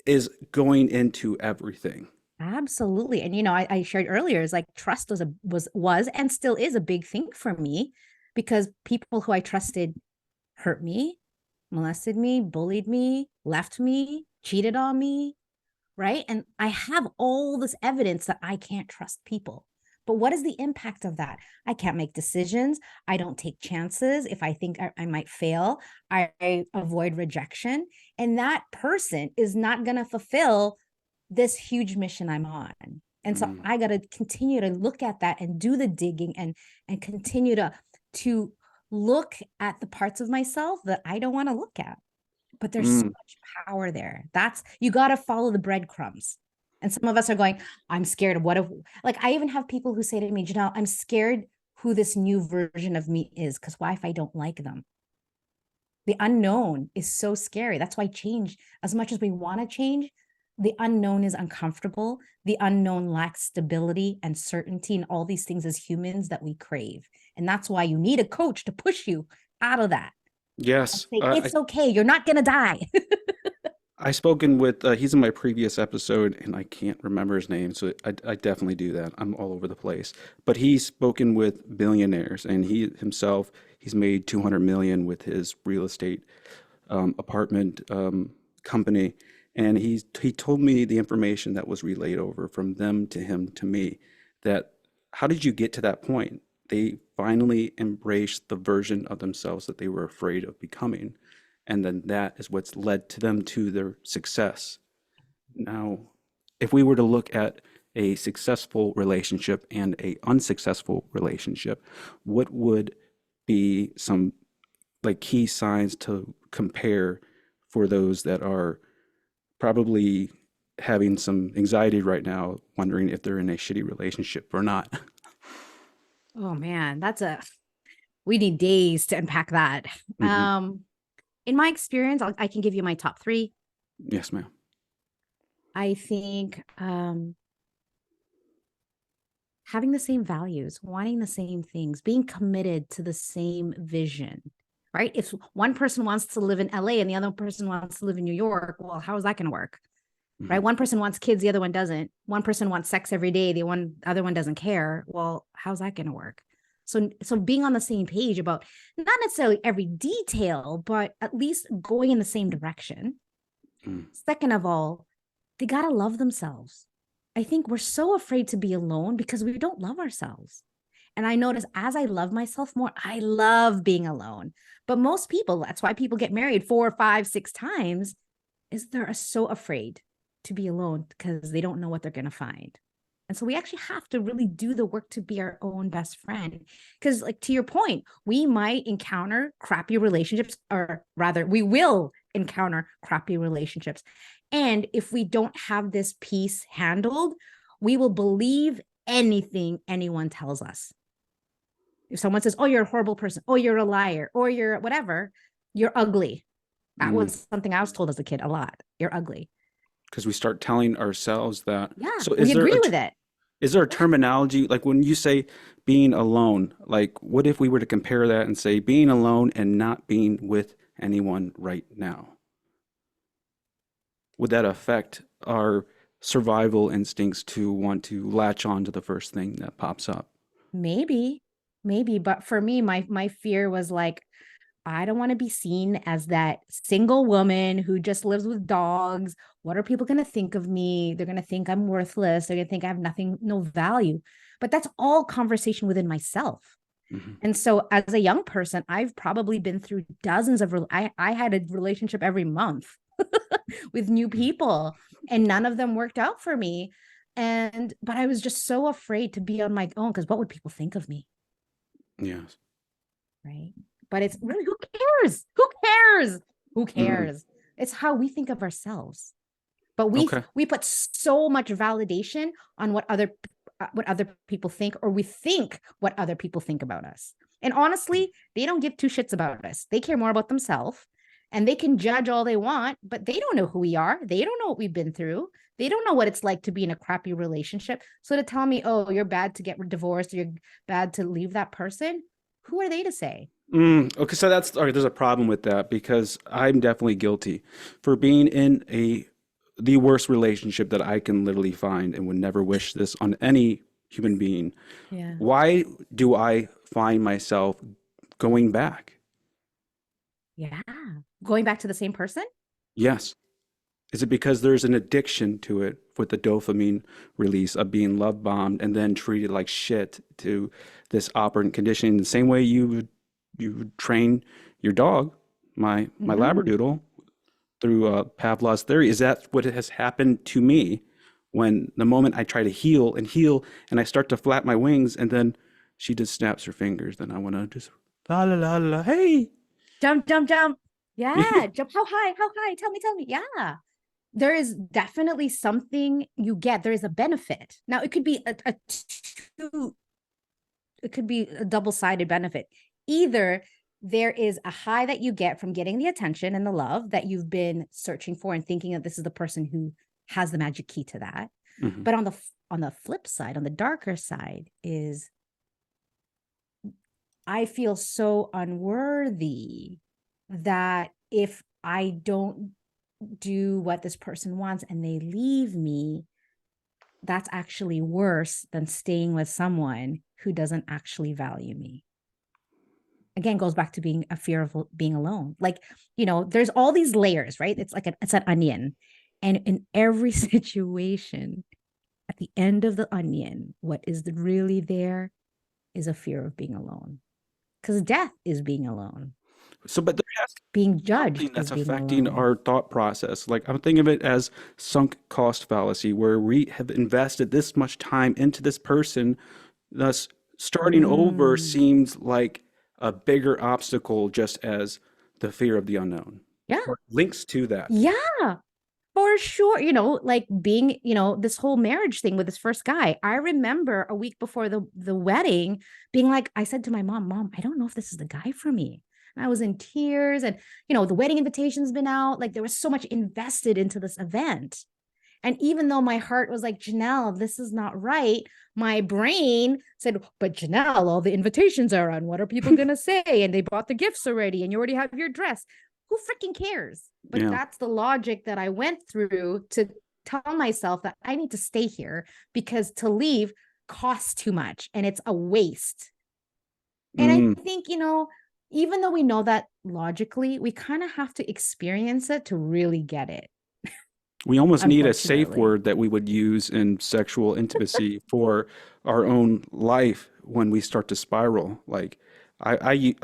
is going into everything. Absolutely. And, you know, I shared earlier is like trust was and still is a big thing for me, because people who I trusted hurt me, molested me, bullied me, left me, cheated on me, right? And I have all this evidence that I can't trust people. But what is the impact of that? I can't make decisions. I don't take chances. If I think I might fail, I avoid rejection. And that person is not going to fulfill this huge mission I'm on. And so I got to continue to look at that and do the digging and continue to look at the parts of myself that I don't want to look at. But there's so much power there. You got to follow the breadcrumbs. And some of us are going, I'm scared of what if, like, I even have people who say to me, Jeanell, I'm scared who this new version of me is, because why if I don't like them? The unknown is so scary. That's why change, as much as we want to change, the unknown is uncomfortable. The unknown lacks stability and certainty and all these things as humans that we crave. And that's why you need a coach to push you out of that. Yes. Say, it's okay. You're not going to die. I've spoken with, he's in my previous episode and I can't remember his name. So I definitely do that. I'm all over the place, but he's spoken with billionaires and he himself, he's made 200 million with his real estate apartment company. And he told me the information that was relayed over from them to him to me, that how did you get to that point? They finally embraced the version of themselves that they were afraid of becoming. And then that is what's led to them to their success. Now, if we were to look at a successful relationship and a unsuccessful relationship, what would be some like key signs to compare for those that are probably having some anxiety right now, wondering if they're in a shitty relationship or not? Oh man, we need days to unpack that. In my experience, I can give you my top three. Yes, ma'am. I think having the same values, wanting the same things, being committed to the same vision, right? If one person wants to live in LA and the other person wants to live in New York, well, how is that going to work? Right? One person wants kids, the other one doesn't. One person wants sex every day, the other one doesn't care. Well, how's that going to work? So being on the same page about not necessarily every detail, but at least going in the same direction. Second of all, they got to love themselves. I think we're so afraid to be alone because we don't love ourselves. And I notice as I love myself more, I love being alone. But most people, that's why people get married 4, 5, 6 times, is they're so afraid to be alone because they don't know what they're going to find. And so we actually have to really do the work to be our own best friend. Because, like, to your point, we might encounter crappy relationships, or rather, we will encounter crappy relationships. And if we don't have this piece handled, we will believe anything anyone tells us. If someone says, oh, you're a horrible person, oh, you're a liar, or you're whatever, you're ugly. That Mm. was something I was told as a kid a lot. You're ugly. Because we start telling ourselves that. Yeah, So we agree with it. is there a terminology, like when you say being alone, like what if we were to compare that and say being alone and not being with anyone right now? Would that affect our survival instincts to want to latch on to the first thing that pops up? Maybe, maybe. But for me, my fear was like, I don't want to be seen as that single woman who just lives with dogs. What are people going to think of me? They're going to think I'm worthless. They're going to think I have nothing, no value. But that's all conversation within myself. Mhm. And so as a young person, I've probably been through dozens of, I had a relationship every month with new people, and none of them worked out for me. But I was just so afraid to be on my own because what would people think of me? Yes. Right. But it's really, who cares? Who cares? Who Mhm. cares? It's how we think of ourselves. But Okay. we put so much validation on what other people think, or we think what other people think about us. And honestly, they don't give two shits about us. They care more about themselves, and they can judge all they want, but they don't know who we are. They don't know what we've been through. They don't know what it's like to be in a crappy relationship. So to tell me, oh, you're bad to get divorced, or you're bad to leave that person, who are they to say? Okay, so that's all right. There's a problem with that because I'm definitely guilty for being in the worst relationship that I can literally find and would never wish this on any human being. Yeah. Why do I find myself going back? Yeah. Going back to the same person? Yes. Is it because there's an addiction to it with the dopamine release of being love bombed and then treated like shit to this operant conditioning? The same way you train your dog, my Mm-hmm. Labradoodle, through Pavlov's theory. Is that what has happened to me when the moment I try to heal and I start to flap my wings and then she just snaps her fingers, then I want to just la la la la, hey. Jump, jump, jump. Yeah. Jump. How high? How high? Tell me, tell me. Yeah. There is definitely something you get. There is a benefit. Now it could be a two, it could be a double-sided benefit. Either there is a high that you get from getting the attention and the love that you've been searching for and thinking that this is the person who has the magic key to that. Mhm. But on the flip side, on the darker side, is I feel so unworthy that if I don't do what this person wants and they leave me, that's actually worse than staying with someone who doesn't actually value me. Again, goes back to being a fear of being alone. Like, there's all these layers, right? It's like it's an onion. And in every situation, at the end of the onion, what is really there is a fear of being alone. Because death is being alone. So, but there has to Being be something judged is that's being affecting alone. our thought process. Like I'm thinking of it as sunk cost fallacy, where we have invested this much time into this person, thus starting over Mm. seems like a bigger obstacle just as the fear of the unknown. Yeah. Or links to that. Yeah. For sure. Like being, this whole marriage thing with this first guy. I remember a week before the wedding being like, I said to my mom, I don't know if this is the guy for me. And I was in tears, and, the wedding invitation's been out. Like there was so much invested into this event. And even though my heart was like, Jeanell, this is not right, my brain said, but Jeanell, all the invitations are on. What are people going to say? And they bought the gifts already, and you already have your dress. Who freaking cares? But Yeah. that's the logic that I went through to tell myself that I need to stay here because to leave costs too much and it's a waste. And I Mm. think, even though we know that logically, we kind of have to experience it to really get it. We almost need a safe unfortunately. word that we would use in sexual intimacy for our own life when we start to spiral. Like I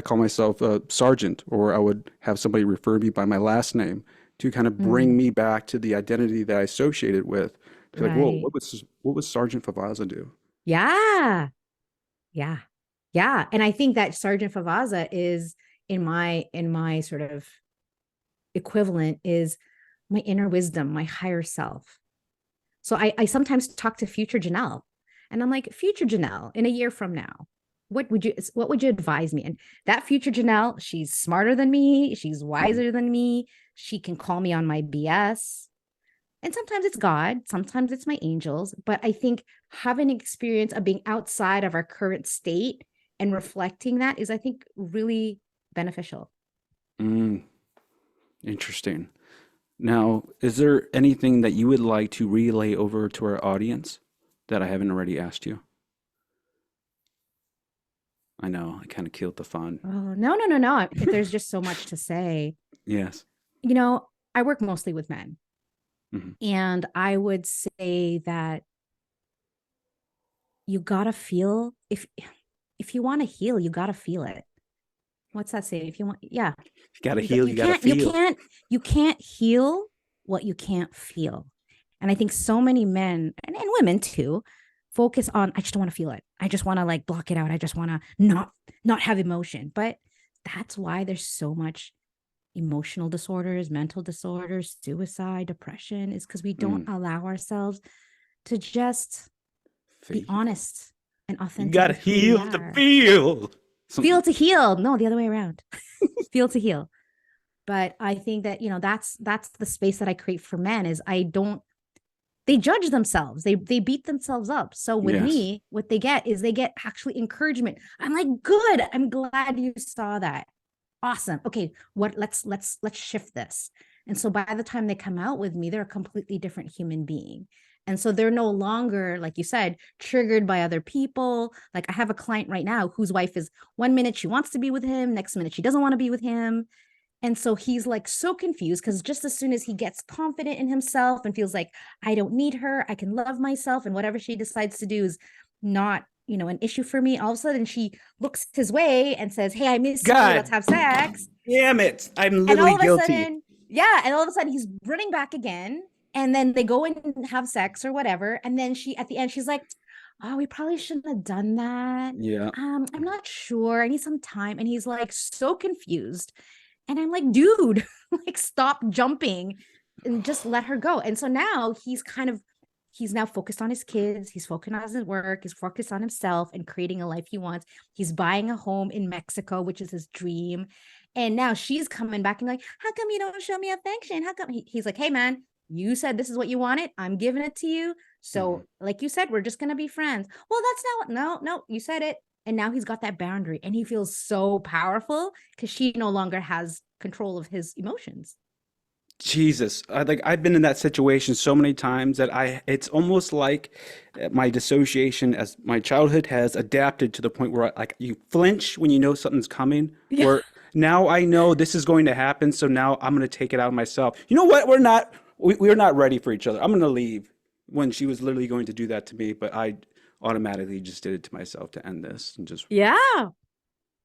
call myself a sergeant, or I would have somebody refer me by my last name to kind of Mm, bring me back to the identity that I associated with. To like, whoa, right. what was Sergeant Favazza do? Yeah. Yeah. Yeah. And I think that Sergeant Favazza is in my sort of equivalent is my inner wisdom, my higher self. So I sometimes talk to future Jeanell and I'm like, future Jeanell, in a year from now, what would you advise me? And that future Jeanell, she's smarter than me, she's Mhm. wiser than me, she can call me on my BS. And sometimes it's God, sometimes it's my angels. But I think having an experience of being outside of our current state and reflecting that is, I think, really beneficial. Mm, interesting. Now, is there anything that you would like to relay over to our audience that I haven't already asked you? I know, I kind of killed the fun. Oh, no, no, no, no. There's just so much to say. Yes. You know, I work mostly with men. Hmm. And I would say that you gotta feel if you want to heal, you gotta feel it. What's that say? If you want, yeah, You gotta heal, you you gotta can't feel. you can't heal what you can't feel. And I think so many men and women too focus on I just don't want to feel it. I just want to like block it out. I just want to not have emotion. But that's why there's so much emotional disorders, mental disorders, suicide, depression is because we don't Mm, allow ourselves to just be feel. honest and You authentic gotta with who we heal to are. feel. Something. Feel to heal. No, the other way around. Feel to heal. But I think that, that's the space that I create for men is I don't they judge themselves. They beat themselves up. So with Yes. me, what they get is they get actually encouragement. I'm like, good. I'm glad you saw that. Awesome. Okay, what let's shift this. And so by the time they come out with me, they're a completely different human being. And so they're no longer, like you said, triggered by other people. Like I have a client right now whose wife is 1 minute she wants to be with him, next minute she doesn't want to be with him. And so he's like so confused because just as soon as he gets confident in himself and feels like, I don't need her, I can love myself, and whatever she decides to do is not, an issue for me, all of a sudden she looks his way and says, hey, I miss you, let's God have sex. damn it. I'm And literally all of a guilty. sudden, yeah, and all of a sudden he's running back again. And then they go and have sex or whatever. And then at the end, she's like, oh, we probably shouldn't have done that. Yeah. I'm not sure. I need some time. And he's like so confused. And I'm like, dude, like stop jumping and just let her go. And so now he's now focused on his kids, he's focused on his work, he's focused on himself and creating a life he wants. He's buying a home in Mexico, which is his dream. And now she's coming back and like, how come you don't show me affection? How come he's like, hey man, you said this is what you wanted. I'm giving it to you. Mhm. So, like you said, we're just gonna be friends. Well, that's not what, no, you said it. And now he's got that boundary and he feels so powerful because she no longer has control of his emotions. Jesus, I've been in that situation so many times that it's almost like my dissociation as my childhood has adapted to the point where like you flinch when you know something's coming, Yeah. where now I know this is going to happen, so now I'm going to take it out of myself. You know what? We're not ready for each other. I'm going to leave when she was literally going to do that to me, but I automatically just did it to myself to end this and just Yeah.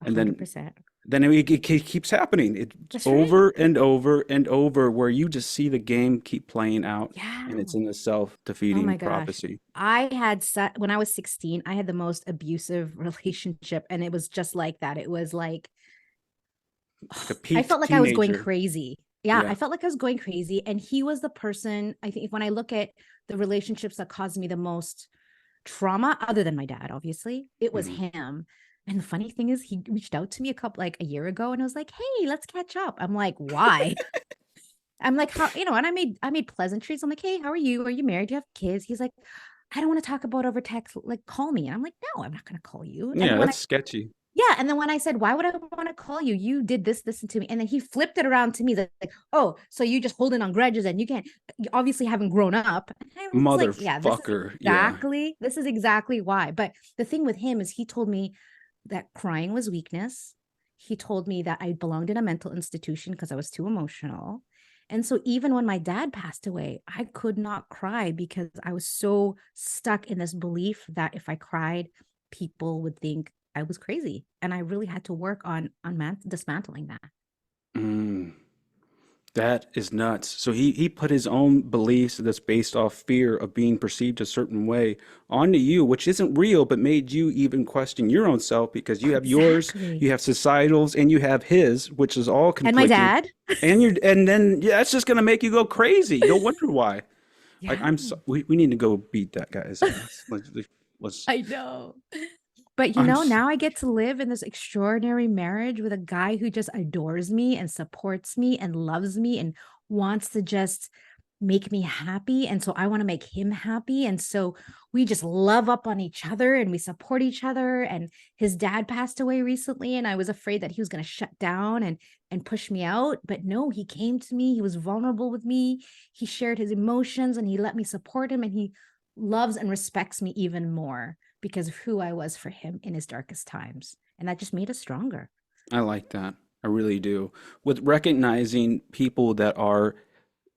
and then 100%. it keeps happening. It's That's right. over and over and over where you just see the game keep playing out and Yeah. it's in a Oh self-defeating my gosh. prophecy. When I was 16, I had the most abusive relationship and it was just like that. It was like Like a I felt peaked like I was going teenager. crazy. Yeah, Yeah. I felt like I was going crazy and he was the person I think when I look at the relationships that caused me the most trauma other than my dad, obviously, it was Mhm. him. And the funny thing is he reached out to me a year ago and was like, "Hey, let's catch up." I'm like, "Why?" I'm like, how, and I made pleasantries. I'm like, hey, how are you? Are you married? Do you have kids? He's like, I don't want to talk about over text. Like, call me. And I'm like, no, I'm not going to call you. Yeah, that's sketchy. Yeah. And then when I said, why would I want to call you? You did this and to me. And then he flipped it around to me like, oh, so you just holding on grudges and you obviously haven't grown up. And I was like, yeah, Motherfucker. Yeah. this is exactly why. But the thing with him is he told me that crying was weakness. He told me that I belonged in a mental institution because I was too emotional. And so even when my dad passed away, I could not cry because I was so stuck in this belief that if I cried, people would think I was crazy. And I really had to work on dismantling that. Mm. That is nuts. So he put his own beliefs that's based off fear of being perceived a certain way onto you, which isn't real, but made you even question your own self because you have yours, you Exactly. have societal's, and you have his, which is all And my conflicting. dad. And then yeah, that's just gonna make you go crazy. You'll wonder why. Like Yeah, I'm so, we need to go beat that guy's ass. Let's I know. But I'm now I get to live in this extraordinary marriage with a guy who just adores me and supports me and loves me and wants to just make me happy. And so I want to make him happy. And so we just love up on each other and we support each other. And his dad passed away recently, and I was afraid that he was going to shut down and push me out. But no, he came to me. He was vulnerable with me. He shared his emotions and he let me support him. And he loves and respects me even more because of who I was for him in his darkest times. And that just made us stronger. I like that. I really do. With recognizing people that are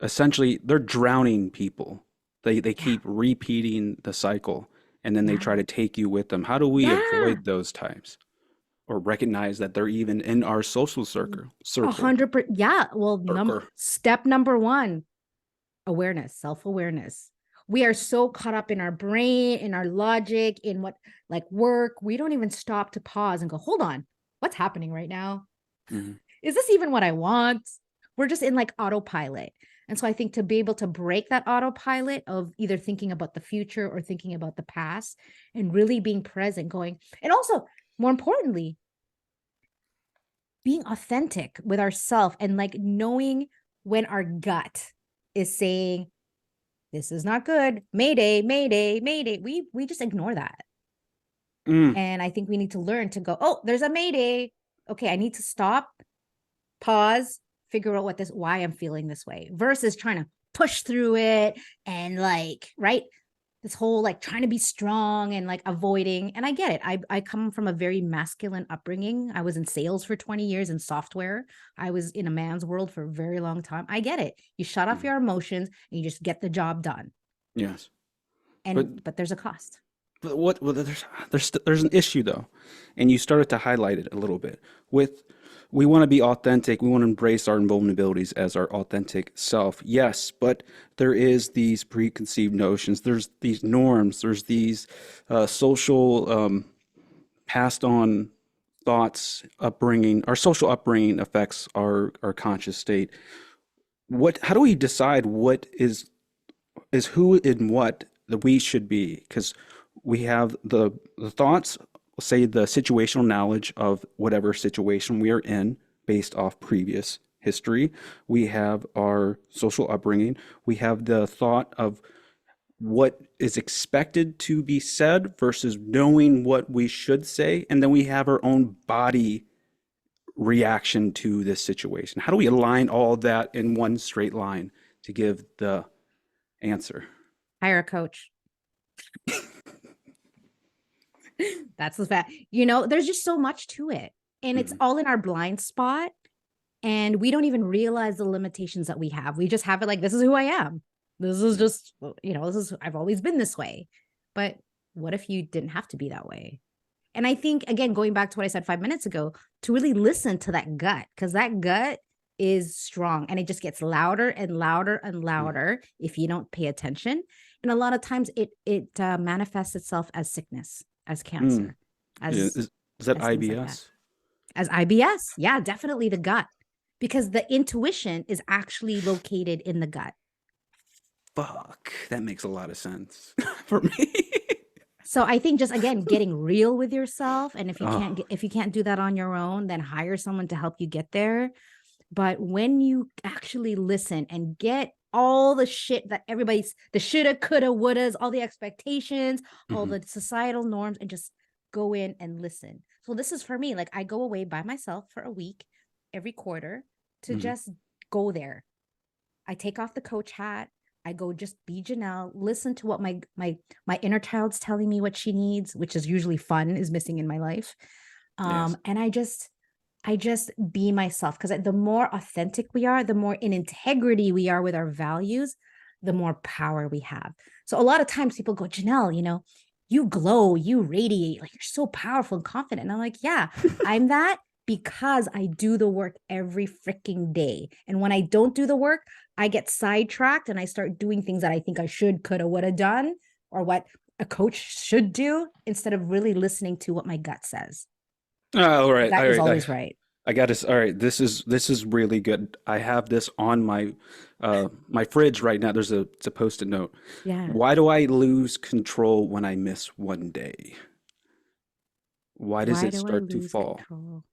essentially they're drowning people. They Yeah. keep repeating the cycle and then they Yeah. try to take you with them. How do we Yeah. avoid those types or recognize that they're even in our social circle? 100%. Yeah. Well, Circle. step number one, awareness, self-awareness. We are so caught up in our brain, in our logic, in what like work. We don't even stop to pause and go, hold on, what's happening right now? Mhm. Is this even what I want? We're just in like autopilot. And so I think to be able to break that autopilot of either thinking about the future or thinking about the past and really being present, going, and also more importantly, being authentic with ourselves and like knowing when our gut is saying, this is not good, mayday, mayday, mayday. We just ignore that. Mm, And I think we need to learn to go, oh, there's a mayday. Okay, I need to stop, pause, figure out why I'm feeling this way versus trying to push through it and like, right? This whole like trying to be strong and like avoiding. And I get it. I come from a very masculine upbringing. I was in sales for 20 years in software. I was in a man's world for a very long time. I get it. You shut off mhm. your emotions and you just get the job done. Yes. But But there's a cost. what well, there's an issue though, and you started to highlight it a little bit with we want to be authentic, we want to embrace our vulnerabilities as our authentic self. Yes, but there is these preconceived notions, there's these norms, there's these social passed on thoughts, upbringing, our social upbringing affects our conscious state. What how do we decide what is who and what that we should be? Because we have the thoughts, say the situational knowledge of whatever situation we are in based off previous history. We have our social upbringing. We have the thought of what is expected to be said versus knowing what we should say. And then we have our own body reaction to this situation. How do we align all of that in one straight line to give the answer? Hire a coach. That's the fact. There's just so much to it. And it's Mhm. all in our blind spot. And we don't even realize the limitations that we have. We just have it like, this is who I am. This is just, I've always been this way. But what if you didn't have to be that way? And I think, again, going back to what I said 5 minutes ago, to really listen to that gut, because that gut is strong and it just gets louder and louder and Mhm. louder if you don't pay attention. And a lot of times it manifests itself as sickness, as Mm. cancer, Yeah, as is that as things like that, IBS? as IBS. Yeah, definitely the gut, because the intuition is actually located in the gut. Fuck, that makes a lot of sense for me. So I think just again getting real with yourself, and Oh, if you can't do that on your own, then hire someone to help you get there. But when you actually listen and get all the shit that everybody's the shoulda, coulda, wouldas, all the expectations, all mhm, the societal norms, and just go in and listen. So this is for me. Like I go away by myself for a week every quarter to mhm. just go there. I take off the coach hat. I go just be Jeanell, listen to what my inner child's telling me what she needs, which is usually fun is missing in my life. Yes. And I just I just be myself. Because the more authentic we are, the more in integrity we are with our values, the more power we have. So a lot of times people go, Jeanell, you glow, you radiate, like you're so powerful and confident. And I'm like, yeah, I'm that because I do the work every freaking day. And when I don't do the work, I get sidetracked and I start doing things that I think I should, could have, would have done, or what a coach should do instead of really listening to what my gut says. Oh, all right, Gut all is right. always right. I got this. All right, this is really good. I have this on my fridge right now. It's a post-it note. Yeah. Why do I lose control when I miss one day? Why does Why it do I start to lose fall? control?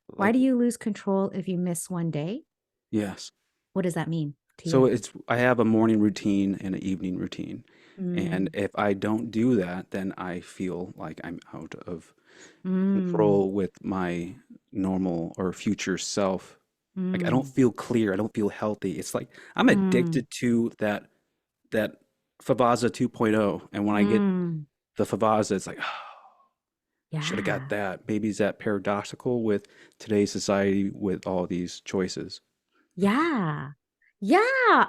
Why Like, do you lose control if you miss one day? yes. What does that mean to So you? I have a morning routine and an evening routine. And Mm, if I don't do that, then I feel like I'm out of mm, control with my normal or future self. Like I don't mm, feel clear. I don't feel healthy. It's like I'm mm, addicted to that Favazza 2.0. And when I get mm. the Favazza, it's like, oh, should have got Yeah. that. Maybe is that paradoxical with today's society with all these choices? Yeah. Yeah.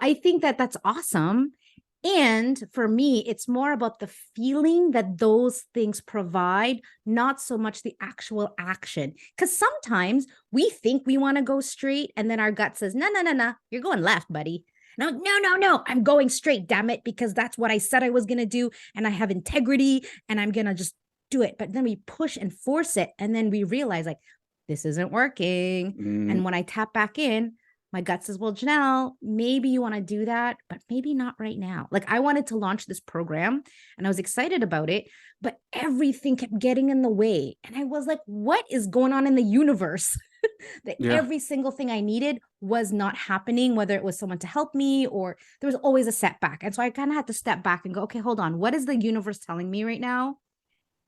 I think that that's awesome. And for me, it's more about the feeling that those things provide, not so much the actual action. Because sometimes we think we want to go straight, and then our gut says, no, no, no, no, you're going left, buddy. No, no, no, no, I'm going straight, damn it, because that's what I said I was going to do. And I have integrity and I'm going to just do it. But then we push and force it. And then we realize, like, this isn't working. Mm, And when I tap back in, my gut says, well, Jeanell, maybe you want to do that, but maybe not right now. Like I wanted to launch this program and I was excited about it, but everything kept getting in the way. And I was like, what is going on in the universe? That yeah. every single thing I needed was not happening, whether it was someone to help me or there was always a setback. And so I kind of had to step back and go, okay, hold on. What is the universe telling me right now?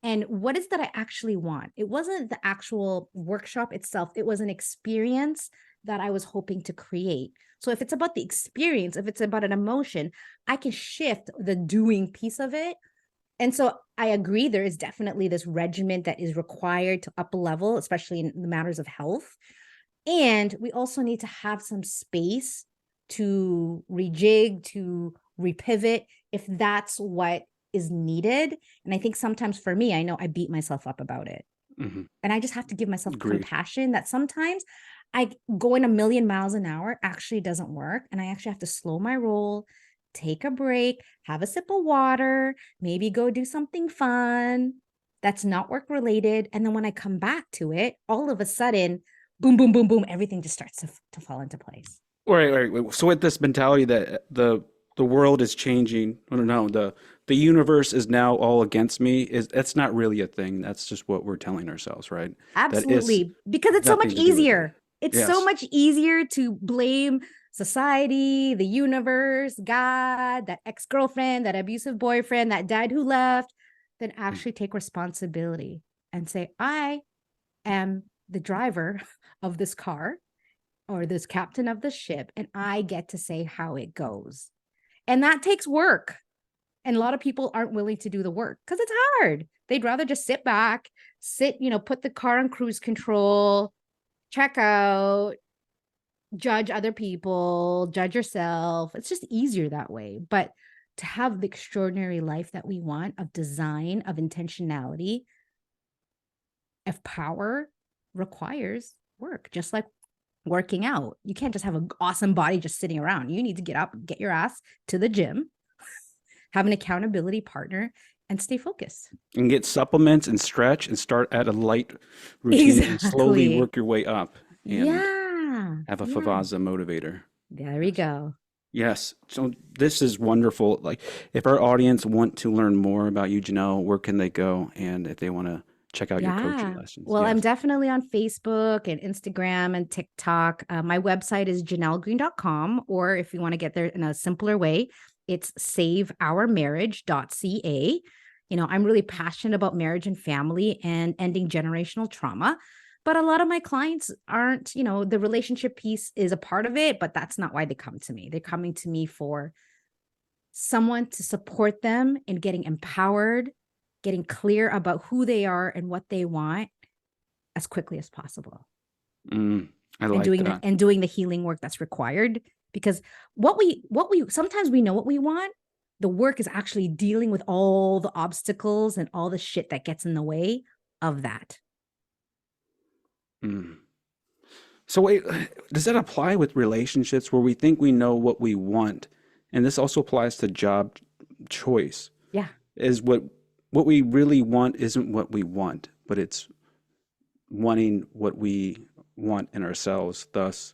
And what is that I actually want? It wasn't the actual workshop itself, it was an experience that I was hoping to create. So if it's about the experience, if it's about an emotion, I can shift the doing piece of it. And so I agree, there is definitely this regimen that is required to up a level, especially in the matters of health. And we also need to have some space to rejig, to repivot if that's what is needed. And I think sometimes for me, I know I beat myself up about it. Hmm. And I just have to give myself Agreed. compassion that sometimes I going a million miles an hour actually doesn't work. And I actually have to slow my roll, take a break, have a sip of water, maybe go do something fun that's not work related. And then when I come back to it, all of a sudden, boom, boom, boom, boom, everything just starts to fall into place. Right, right, right. So with this mentality that the world is changing, I don't know, the universe is now all against me, is that's not really a thing. That's just what we're telling ourselves, right? That is Absolutely. Because it's so much nothing to do with it. easier. It's so Yes. much easier to blame society, the universe, God, that ex girlfriend, that abusive boyfriend, that dad who left, than Mm. actually take responsibility and say, I am the driver of this car or this captain of the ship, and I get to say how it goes. And that takes work. And a lot of people aren't willing to do the work because it's hard. They'd rather just sit back, put the car on cruise control, check out, judge other people, judge yourself. It's just easier that way. But to have the extraordinary life that we want of design, of intentionality, of power requires work, just like working out. You can't just have an awesome body just sitting around. You need to get up, get your ass to the gym, have an accountability partner, and stay focused. And get supplements and stretch and start at a light routine and slowly Exactly. work your way up and Yeah. have a Yeah. Favazza motivator. There we Yes. go. Yes. So this is wonderful. Like if our audience want to learn more about you, Janelle, where can they go? And if they want to check out your coaching Yeah. lessons. Well, I'm Yes. definitely on Facebook and Instagram and TikTok. My website is JeanellGreene.com, or if you want to get there in a simpler way, it's saveourmarriage.ca. I'm really passionate about marriage and family and ending generational trauma. But a lot of my clients aren't, the relationship piece is a part of it, but that's not why they come to me. They're coming to me for someone to support them in getting empowered, getting clear about who they are and what they want as quickly as possible. Mm, I like that. and doing the healing work that's required. Because what we sometimes we know what we want. The work is actually dealing with all the obstacles and all the shit that gets in the way of that. Mm. So wait, does that apply with relationships where we think we know what we want? And this also applies to job choice. Yeah. Is what we really want isn't what we want, but it's wanting what we want in ourselves. Thus,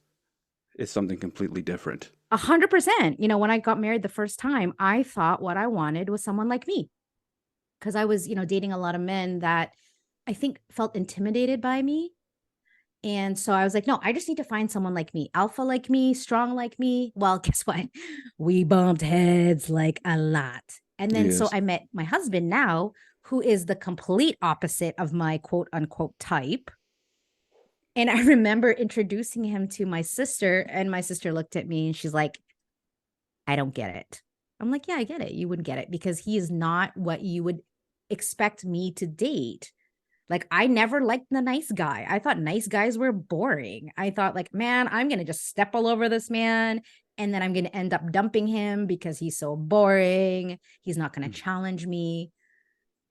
it's something completely different. 100%. When I got married the first time, I thought what I wanted was someone like me, because I was, dating a lot of men that I think felt intimidated by me. And so I was like, no, I just need to find someone like me, alpha like me, strong like me. Well, guess what? We bumped heads like a lot. And then so Yes. I met my husband now, who is the complete opposite of my quote unquote type. And I remember introducing him to my sister, and my sister looked at me and she's like, I don't get it. I'm like, yeah, I get it. You wouldn't get it because he is not what you would expect me to date. Like, I never liked the nice guy. I thought nice guys were boring. I thought, like, man, I'm going to just step all over this man. And then I'm going to end up dumping him because he's so boring. He's not going to challenge me.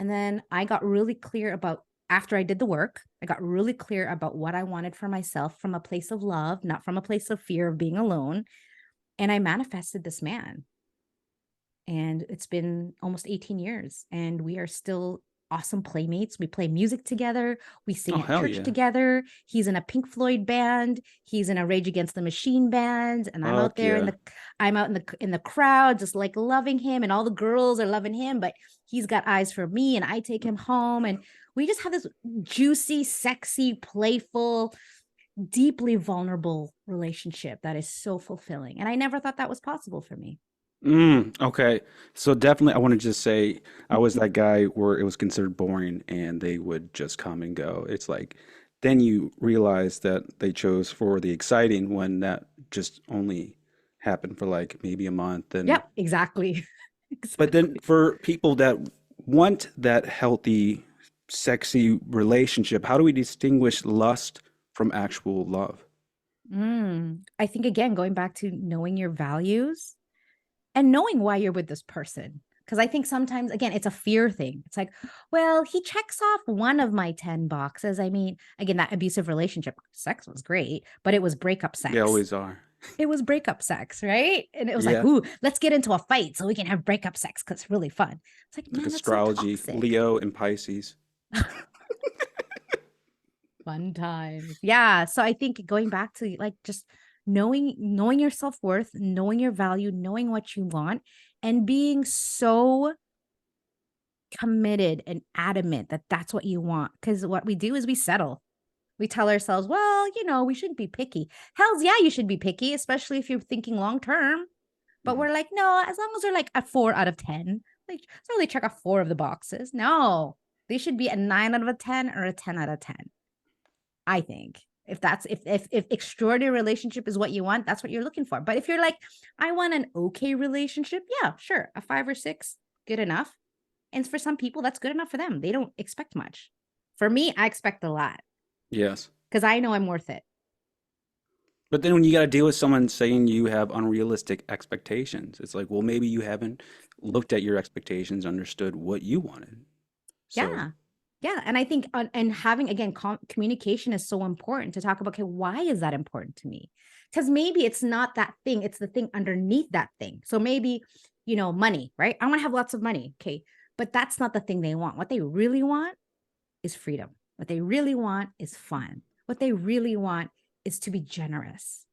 And then I got really clear about, after I did the work, I got really clear about what I wanted for myself from a place of love, not from a place of fear of being alone. And I manifested this man. And it's been almost 18 years, and we are still awesome playmates. We play music together. We Oh, sing at hell church yeah. together. He's in a Pink Floyd band. He's in a Rage Against the Machine band, and Fuck yeah. I'm out in the crowd, just like loving him, and all the girls are loving him. But he's got eyes for me, and I take him home, and we just have this juicy, sexy, playful, deeply vulnerable relationship that is so fulfilling. And I never thought that was possible for me. Okay. So definitely, I want to just say I was that guy where it was considered boring and they would just come and go. It's like, then you realize that they chose for the exciting when that just only happened for like maybe a month. And, Yep, exactly. but then Exactly. for people that want that healthy, sexy relationship, how do we distinguish lust from actual love? I think, again, going back to knowing your values and knowing why you're with this person. Because I think sometimes, again, it's a fear thing. It's like, well, he checks off one of my 10 boxes. I mean, again, that abusive relationship sex was great, but it was breakup They sex. always are. It was breakup sex, right? And it was like, Yeah. ooh, let's get into a fight so we can have breakup sex because it's really fun. It's like, Like man, that's so astrology, toxic. Leo and Pisces. Fun times. Yeah. So I think going back to, like, just knowing your self-worth, knowing your value, knowing what you want, and being so committed and adamant that that's what you want. Because what we do is we settle. We tell ourselves, well, we shouldn't be picky. Hell's yeah, you should be picky, especially if you're thinking long term. But Mhm. we're like, no, as long as they're like a 4 out of 10, like, so they check off 4 of the boxes. No, they should be a 9 out of a 10 or a 10 out of 10. I think if extraordinary relationship is what you want, that's what you're looking for. But if you're like, I want an okay relationship, yeah, sure, a 5 or 6, good enough. And for some people, that's good enough for them. They don't expect much. For me, I expect a lot Yes. because I know I'm worth it. But then when you got to deal with someone saying you have unrealistic expectations, it's like, well, maybe you haven't looked at your expectations, understood what you wanted. So, Yeah. Yeah. And I think, and having, again, communication is so important to talk about, okay, why is that important to me? Because maybe it's not that thing, it's the thing underneath that thing. So maybe, money, right? I want to have lots of money. Okay. But that's not the thing they want. What they really want is freedom. What they really want is fun. What they really want is to be generous.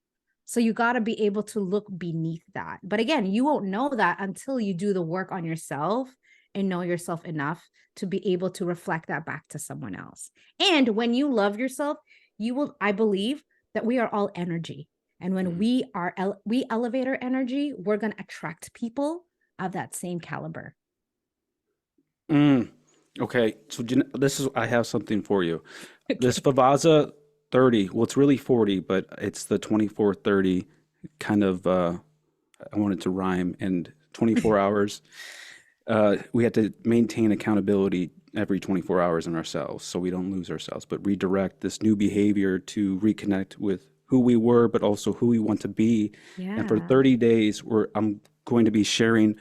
So you got to be able to look beneath that. But again, you won't know that until you do the work on yourself and know yourself enough to be able to reflect that back to someone else. And when you love yourself, you will, I believe that we are all energy. And when mm, we elevate our energy, we're going to attract people of that same caliber. mm, okay. So this is, I have something for you. This Okay. Favazza 30, well, it's really 40, but it's the 24/30 kind of, I wanted to rhyme and 24 hours. We had to maintain accountability. every 24 hours in ourselves so we don't lose ourselves, but redirect this new behavior to reconnect with who we were, but also who we want to be. And for Yeah. 30 days, I'm going to be sharing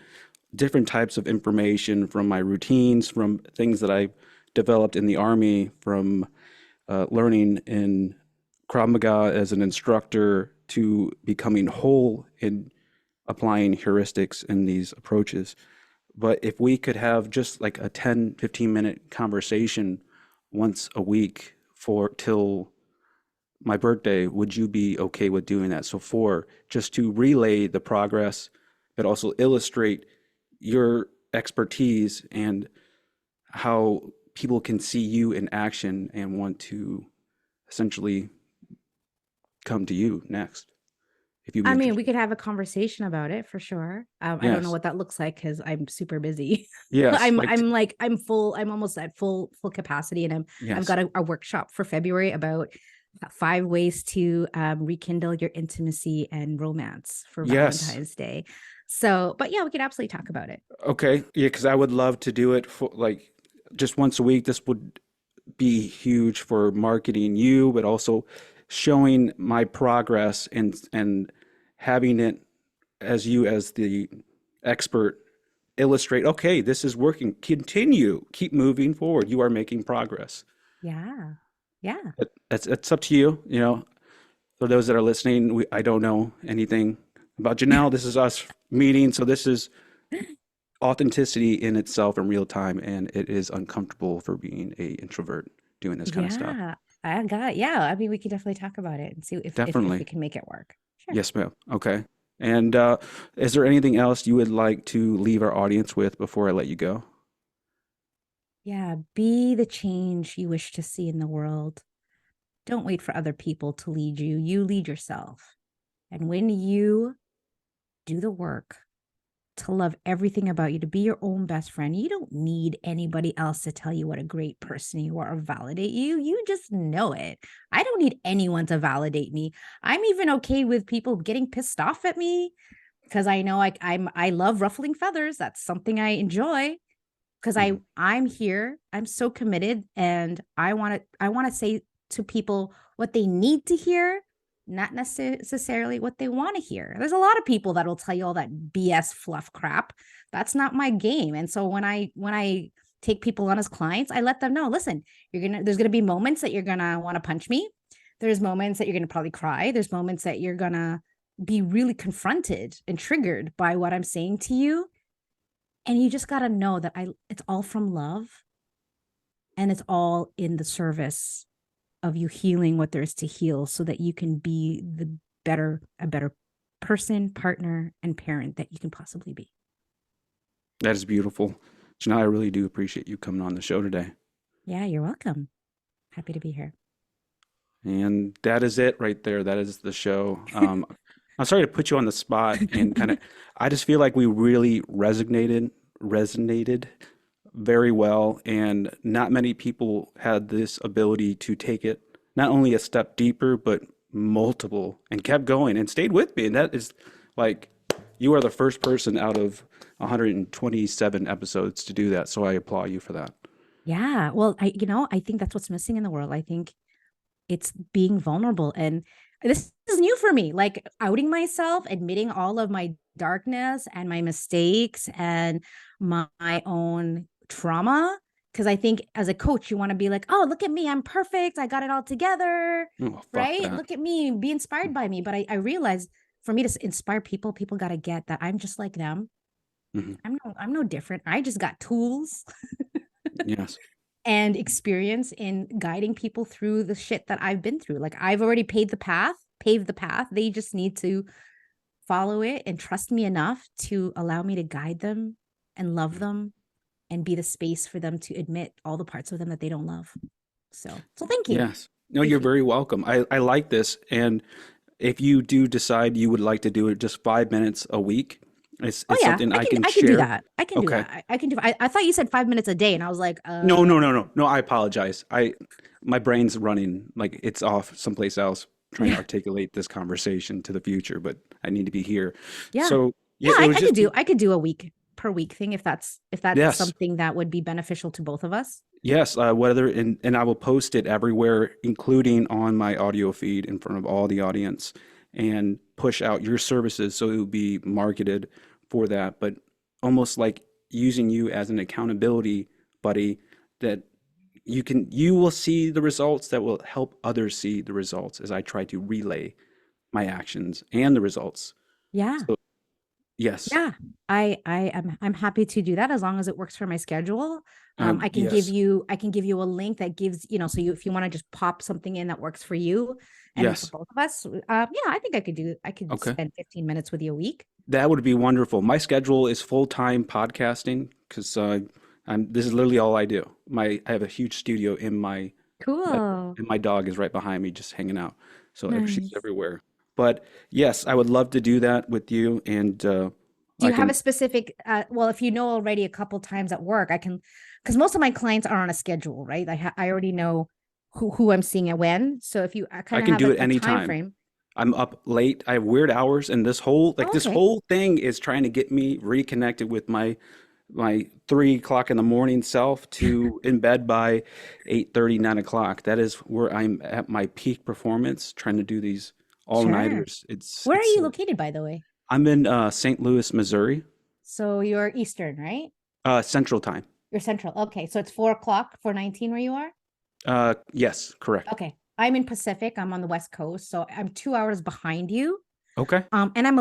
different types of information from my routines, from things that I developed in the Army, from learning in Krav Maga as an instructor to becoming whole in applying heuristics in these approaches. But if we could have just like a 10, 15-minute conversation once a week for till my birthday, would you be okay with doing that? So for just to relay the progress, but also illustrate your expertise and how people can see you in action and want to essentially come to you next, if you'd be I mean, we interested. could have a conversation about it for sure. I don't know Yes. what that looks like because I'm super busy. Yes. I'm full. I'm almost at full capacity, and I've Yes. got a workshop for February about 5 ways to rekindle your intimacy and romance for Yes. Valentine's Day. So, but yeah, we could absolutely talk about it. Okay. Yeah, because I would love to do it for like just once a week. This would be huge for marketing you, but also showing my progress and having it as you as the expert illustrate, okay, this is working. Continue, keep moving forward. You are making progress. Yeah, yeah, It's up to you. You know, for those that are listening, I don't know anything about Jeanell. This is us meeting, so this is authenticity in itself in real time, and it is uncomfortable for being a introvert doing this kind of stuff. yeah. I got yeah. I mean, we could definitely talk about it and see if we Definitely. can make it work. Sure. Yes, ma'am. Okay. And is there anything else you would like to leave our audience with before I let you go? Yeah, be the change you wish to see in the world. Don't wait for other people to lead you. You lead yourself. And when you do the work to love everything about you, to be your own best friend, you don't need anybody else to tell you what a great person you are or validate you. You just know it. I don't need anyone to validate me. I'm even okay with people getting pissed off at me because I know I love ruffling feathers. That's something I enjoy because Mhm. I'm here. I'm so committed and I want to say to people what they need to hear, not necessarily what they want to hear. There's a lot of people that will tell you all that BS fluff crap. That's not my game. And so when I take people on as clients, I let them know, listen, there's gonna be moments that you're gonna want to punch me. There's moments that you're gonna probably cry. There's moments that you're gonna be really confronted and triggered by what I'm saying to you, and you just got to know that I it's all from love and it's all in the service of you healing what there is to heal so that you can be a better person, partner, and parent that you can possibly be. That is beautiful. Janelle, I really do appreciate you coming on the show today. Yeah, you're welcome. Happy to be here. And that is it right there. That is the show. I'm sorry to put you on the spot and kind of, I just feel like we really resonated very well. And not many people had this ability to take it not only a step deeper, but multiple and kept going and stayed with me. And that is like, you are the first person out of 127 episodes to do that. So I applaud you for that. Yeah, well, I think that's what's missing in the world. I think it's being vulnerable, and this is new for me, like outing myself, admitting all of my darkness and my mistakes and my own trauma, because I think as a coach you want to be like, oh, look at me, I'm perfect, I got it all together, Oh, fuck right? that. Look at me, be inspired by me. But I realize for me to inspire people, people got to get that I'm just like them. Mhm. I'm no different. I just got tools Yes. and experience in guiding people through the shit that I've been through. Like I've already paved the path. They just need to follow it and trust me enough to allow me to guide them and love them and be the space for them to admit all the parts of them that they don't love. So thank you. Yes. No, you're Appreciate very welcome. I like this. And if you do decide you would like to do it just 5 minutes a week, Oh it's yeah, something I can I can do share. that. I can do Okay. that. I can do I thought you said 5 minutes a day and I was like, No, no, no, no. No, I apologize. My brain's running like it's off someplace else trying to yeah. articulate this conversation to the future, but I need to be here. Yeah. So, Yeah, yeah, it was I just could do a week. per week thing if that's Yes. something that would be beneficial to both of us. Yes, and I will post it everywhere, including on my audio feed in front of all the audience, and push out your services so it will be marketed for that. But almost like using you as an accountability buddy, that you will see the results that will help others see the results as I try to relay my actions and the results. Yeah. So yes, Yeah, I'm happy to do that as long as it works for my schedule. yes, I can give you a link that gives, so you if you want to just pop something in that works for you and for yes. both of us, yeah, I think I could Okay. spend 15 minutes with you a week. That would be wonderful. My schedule is full-time podcasting because this is literally all I do. I have a huge studio in my bedroom, Cool. and my dog is right behind me, just hanging out. So she's Nice. everywhere. But yes, I would love to do that with you, and Do I you have can. a specific well, if you know already a couple times at work, I can because most of my clients are on a schedule, right? I already know who I'm seeing and when. So if you I kind of can have do it a time anytime. frame. I'm up late. I have weird hours, and Oh, this okay. whole thing is trying to get me reconnected with my 3 o'clock in the morning self to in bed by 8:30, 9 o'clock. That is where I'm at my peak performance, trying to do these Sure. all-nighters. Where are you located, by the way? I'm in St. Louis, Missouri, So you're Eastern, right? Central Time. You're Central. Okay. So it's 4 o'clock, 4:19 where you are? Yes, correct. Okay. I'm in Pacific. I'm on the West Coast. So I'm 2 hours behind you. Okay. And I'm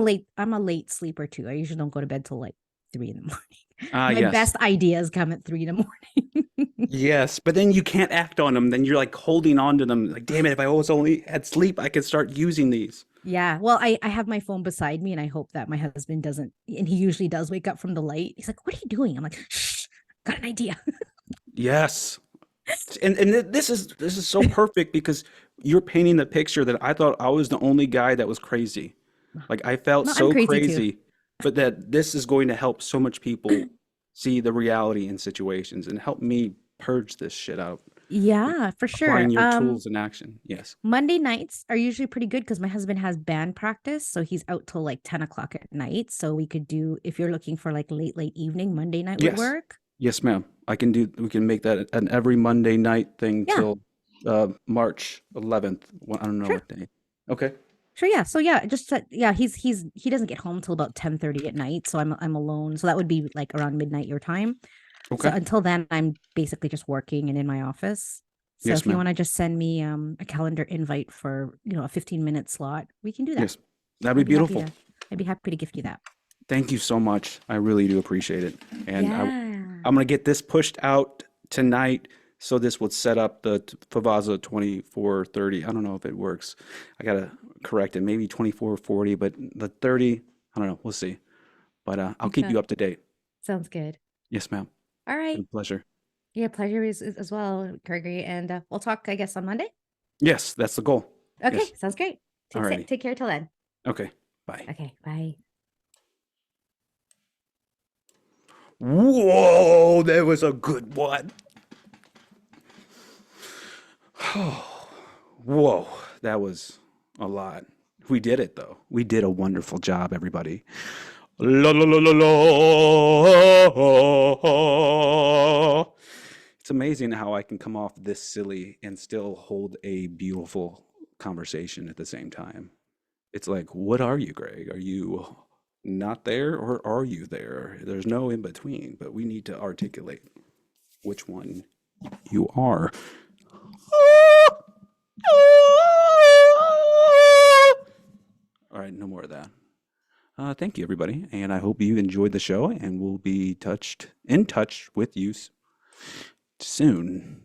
a late sleeper too. I usually don't go to bed till like 3 in the morning. My Yes. best ideas come at 3 in the morning. Yes, but then you can't act on them. Then you're like holding on to them. Like, damn it, if I always only had sleep, I could start using these. Yeah. Well, I have my phone beside me and I hope that my husband doesn't, and he usually does wake up from the light. He's like, "What are you doing?" I'm like, "Shh, got an idea." Yes. This is so perfect because you're painting the picture that I thought I was the only guy that was crazy. Like I felt No, I'm so crazy too. crazy, but that this is going to help so much people see the reality in situations and help me purge this shit out with Yeah, for sure. applying your tools in action. Yes. Monday nights are usually pretty good because my husband has band practice, so he's out till like 10 o'clock at night. So we could do if you're looking for like late evening, Monday night would Yes. work. Yes, ma'am. We can make that an every Monday night thing Yeah, till March 11th. Well, I don't know sure. what day. Okay. Sure, yeah. So yeah, yeah, he doesn't get home till about 10:30 at night, so I'm alone. So that would be like around midnight your time. So Okay. until then I'm basically just working and in my office. So Yes, if you ma'am. want to just send me a calendar invite for, a 15-minute slot, we can do that. Yes. That'd be I'd be happy beautiful. to I'd be happy to gift you that. Thank you so much. I really do appreciate it. And Yeah. I'm going to get this pushed out tonight. So this would set up the Favazza 2430. I don't know if it works. I got to correct it. Maybe 2440, but the 30, I don't know. We'll see. But I'll keep you Okay. up to date. Sounds good. Yes, ma'am. All right. Been a pleasure. Yeah, pleasure is as well, Gregory. And we'll talk, I guess, on Monday. Yes, that's the goal. Okay, Yes. sounds great. Alrighty. Take care till then. Okay. Bye. Okay, bye. Whoa, that was a good one. Whoa, that was a lot. We did it though. We did a wonderful job, everybody. La la la la la. It's amazing how I can come off this silly and still hold a beautiful conversation at the same time. It's like, what are you, Greg? Are you not there or are you there? There's no in between, but we need to articulate which one you are. All right, no more of that. Thank you, everybody, and I hope you enjoyed the show, and we'll be in touch with you soon.